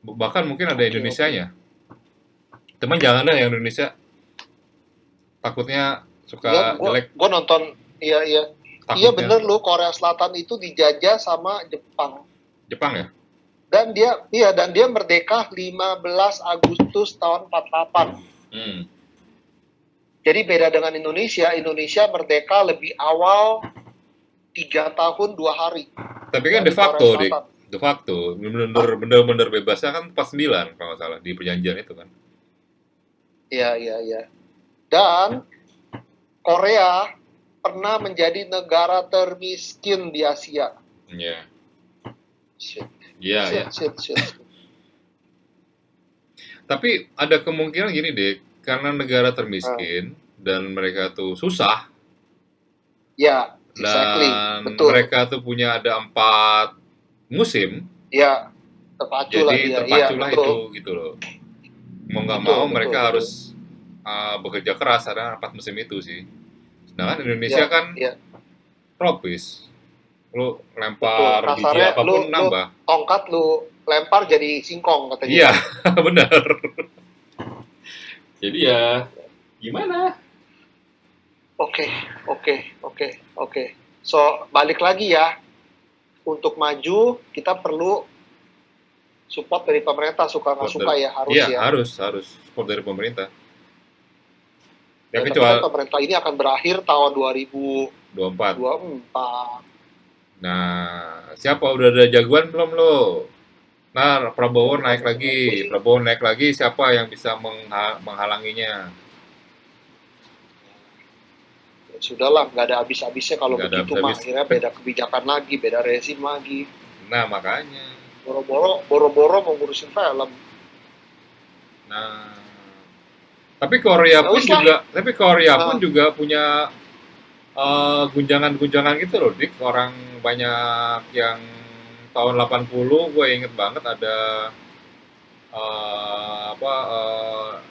Bahkan mungkin ada Indonesianya. Teman jangan deh yang Indonesia. Takutnya suka jelek. Gue nonton, iya. Takutnya. Iya bener lu, Korea Selatan itu dijajah sama Jepang. Jepang ya? Dan dia merdeka 15 Agustus tahun 48. Jadi beda dengan Indonesia merdeka lebih awal 3 tahun 2 hari. Tapi kan de facto, bener-bener bebasnya kan 49 kalau nggak salah di perjanjian itu kan. Iya. Dan Korea pernah menjadi negara termiskin di Asia. Iya. Shit, Iya, ya. shit, shit, shit. Tapi ada kemungkinan gini deh, karena negara Ah, termiskin dan mereka tuh susah ya, exactly, dan betul. mereka tuh punya ada 4 musim, Ya, terpacu lah jadi dia. Iya, terpaculah betul, itu gitu loh. Mau nggak mau betul, betul, mereka betul. harus bekerja keras karena 4 musim itu sih. Sedangkan Indonesia Ya, kan ya, tropis, lu betul. lempar biji Kasarnya apapun lu nambah. tongkat lu lempar jadi singkong katanya Iya, ya. benar. Jadi ya gimana? Oke, oke, oke, oke. So, balik lagi ya. Untuk maju, kita perlu support dari pemerintah, suka nggak Support suka dari, ya, harus iya ya. harus support dari pemerintah. Ya Ya, tapi kan kecuali pemerintah ini akan berakhir tahun 24. 2024. Nah, siapa udah ada jagoan belum lo? Nah, Ya, Prabowo bukan naik main gue lagi. sih. Prabowo naik lagi, siapa yang bisa menghalanginya? Ya, sudahlah, nggak ada habis-habisnya kalau Nggak ada begitu mah. habis-habis. Akhirnya beda kebijakan lagi, beda rezim lagi. Nah, makanya. Boro-boro mau ngurusin film. Nah, Ya wis lah. Tapi Korea pun Nah, juga punya gunjangan-gunjangan gitu loh, Dik. Orang banyak yang tahun 80 gue inget banget ada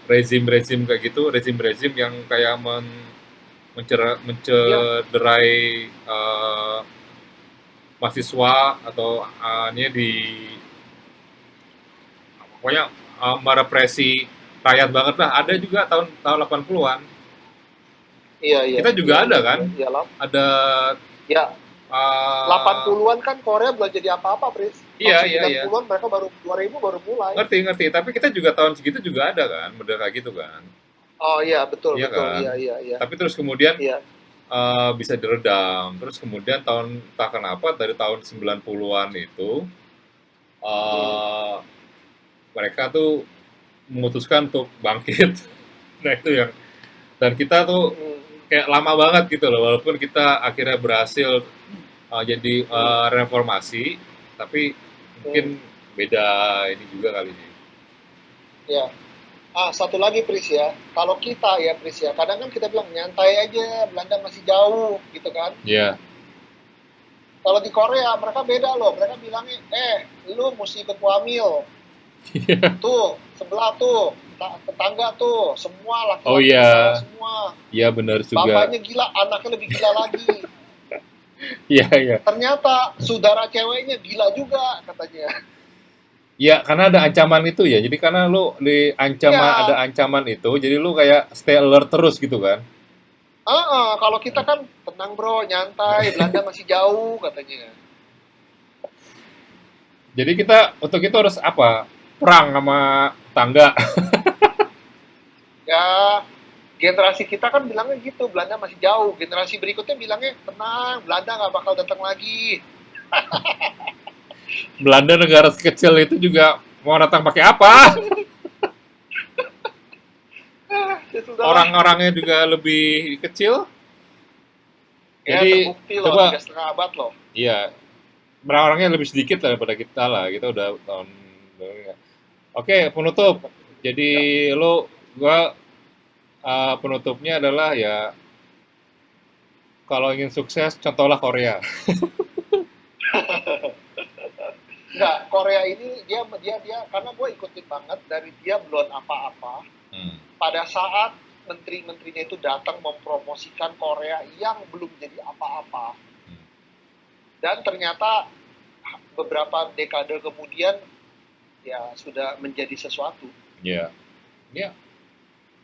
rezim-rezim kayak gitu, rezim-rezim yang kayak iya, mencederai mahasiswa atau ini di pokoknya merepresi rakyat banget lah. Ada juga tahun tahun 80-an. iya, iya, Kita iya, juga ada iya, kan? iya, iya lah. Ada Ya, uh, 80-an kan Korea belum jadi apa-apa, Pris. Tahun iya iya iya. 90-an mereka baru 2000 baru mulai. Ngerti ngerti, tapi kita juga tahun segitu juga ada kan, model kayak gitu kan. Oh iya, betul, Iya betul. kan? Iya, iya, iya. Tapi terus kemudian Iya. bisa diredam. Terus kemudian entah kenapa dari tahun 90-an itu Hmm. uh, mereka tuh memutuskan untuk bangkit. Nah itu yang dan kita tuh Hmm. kayak lama banget gitu loh, walaupun kita akhirnya berhasil jadi Hmm. reformasi, tapi Hmm. mungkin beda ini juga kali sih. Ya. Satu lagi Pris ya. Kalau kita ya Pris ya, kadang kan kita bilang nyantai aja, Belanda masih jauh gitu kan. Iya. Kalau di Korea mereka beda loh. Mereka bilangnya, lu mesti ikut wamil. Tuh, sebelah tuh, tetangga tuh, semua Oh laki-laki di sana iya, semua. iya benar juga. Bapaknya gila, anaknya lebih gila lagi. Iya iya. Ternyata saudara ceweknya gila juga katanya. Iya, karena ada ancaman itu ya. Jadi karena lu ada Ya, ancaman itu, jadi lu kayak stay alert terus gitu kan. kalau kita kan tenang bro, nyantai, Belanda masih jauh katanya. Jadi kita untuk itu harus apa? Perang sama tangga. Ya, generasi kita kan bilangnya gitu, Belanda masih jauh. Generasi berikutnya bilangnya tenang, Belanda nggak bakal datang lagi. Belanda negara kecil itu juga mau datang pakai apa? Ya sudahlah, Orang-orangnya juga lebih kecil. ya Jadi terbukti loh, coba 3,5 abad loh. iya, orang-orangnya lebih sedikit daripada kita lah. Kita udah tahun. Oke, penutup. Jadi Ya, gua penutupnya adalah ya kalau ingin sukses contohlah Korea. nggak, Korea ini dia karena gue ikutin banget dari dia belum apa-apa. Hmm. Pada saat menteri-menterinya itu datang mempromosikan Korea yang belum jadi apa-apa. Dan ternyata beberapa dekade kemudian ya sudah menjadi sesuatu. Ya, ya.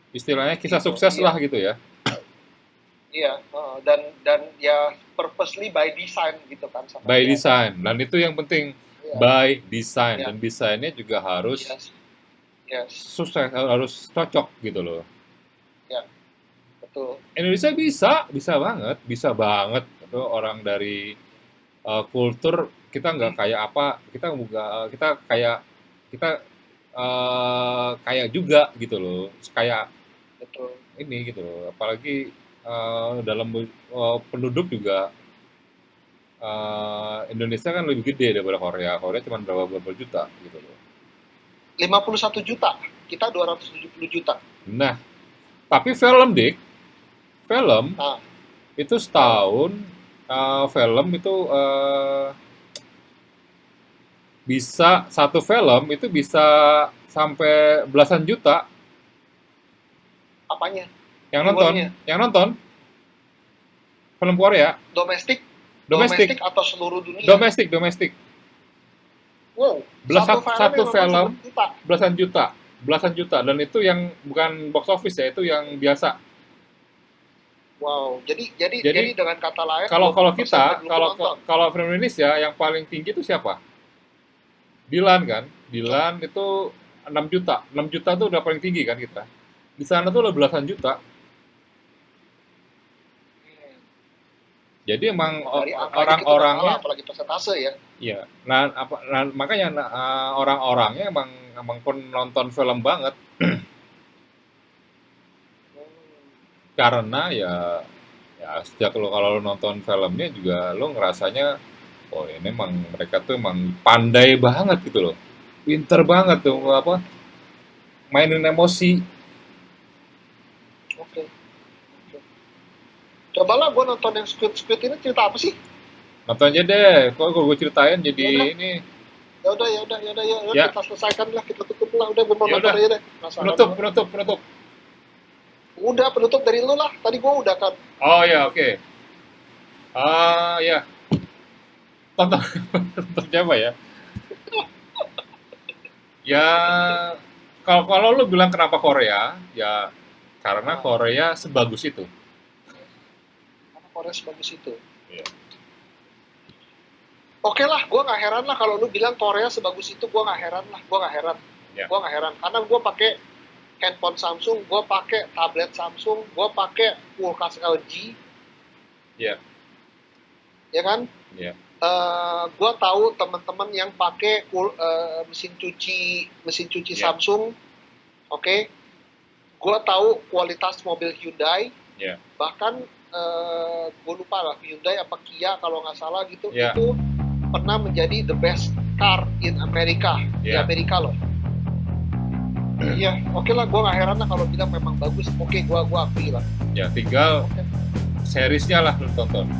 Istilahnya kisah Gitu. sukses Iya, lah gitu ya. iya. Dan ya purposely by design gitu kan sama By dia kan. design. Dan itu yang penting Iya, by design iya, dan desainnya juga harus yes, yes, sukses, harus cocok gitu loh. ya, betul. Indonesia bisa banget. Itu orang dari kultur kita nggak kayak apa, kita kayak kita kayak juga gitu loh, kayak Betul. ini gitu loh. Apalagi dalam penduduk juga Indonesia kan lebih gede daripada Korea. Korea cuma berapa juta gitu loh. 51 juta, kita 270 juta. Nah, tapi film film Nah, itu setahun film itu bisa satu film itu bisa sampai belasan juta apanya? yang Viewernya, nonton film Korea domestik, domestik atau seluruh dunia? domestik Wow, satu yang film nonton 1 juta. belasan juta dan itu yang bukan box office ya, itu yang biasa. Wow, jadi Jadi dengan kata lain, kalau kalau 20% kita belum kalau nonton. kalau film Indonesia yang paling tinggi itu siapa? Dilan kan? Dilan itu 6 juta. 6 juta tuh udah paling tinggi kan kita. Di sana tuh udah belasan juta. Jadi emang Dari angkanya kita udah kalah, orang-orangnya apalagi persentase ya. ya. Makanya orang-orangnya emang penonton film banget karena ya sejak kalau lo nonton filmnya juga lo ngerasanya oh ini emang mereka tuh emang pandai banget gitu loh. Pinter banget tuh apa mainin emosi. Oke. Oke. Cobalah gue nonton yang Squid ini, cerita apa sih? Nonton aja deh. Kok gue ceritain Ya jadi udah, ini. ya udah, Ya, kita selesaikan lah, kita tutup lah. Udah, gue mau ya nonton udah. aja deh. Penasaran Penutup, gua. penutup, penutup. Udah, penutup dari lu lah. Tadi gue udah kan. Oh ya, oke. Ya. Tonton tonton siapa ya? Ya kalau lu bilang kenapa Korea, ya karena Nah, Korea sebagus itu. karena Korea sebagus itu. Iya. Oke lah, gue nggak heran lah kalau lu bilang Korea sebagus itu. Gue nggak heran lah. Gue nggak heran. Ya. Gue nggak heran. Karena gue pakai handphone Samsung, gue pakai tablet Samsung, gue pakai kulkas LG, Iya. ya kan? Iya. Gue tahu teman-teman yang pakai mesin cuci Iya. Samsung, oke? Gue tahu kualitas mobil Hyundai, Iya. bahkan gue lupa lah Hyundai apa Kia kalau nggak salah gitu, Iya. itu pernah menjadi the best car in America, di Iya. Amerika loh. Iya, oke lah, gue nggak heran lah kalau bilang memang bagus. Oke, gue akui lah. Ya tinggal Oke. seriesnya lah lu tonton.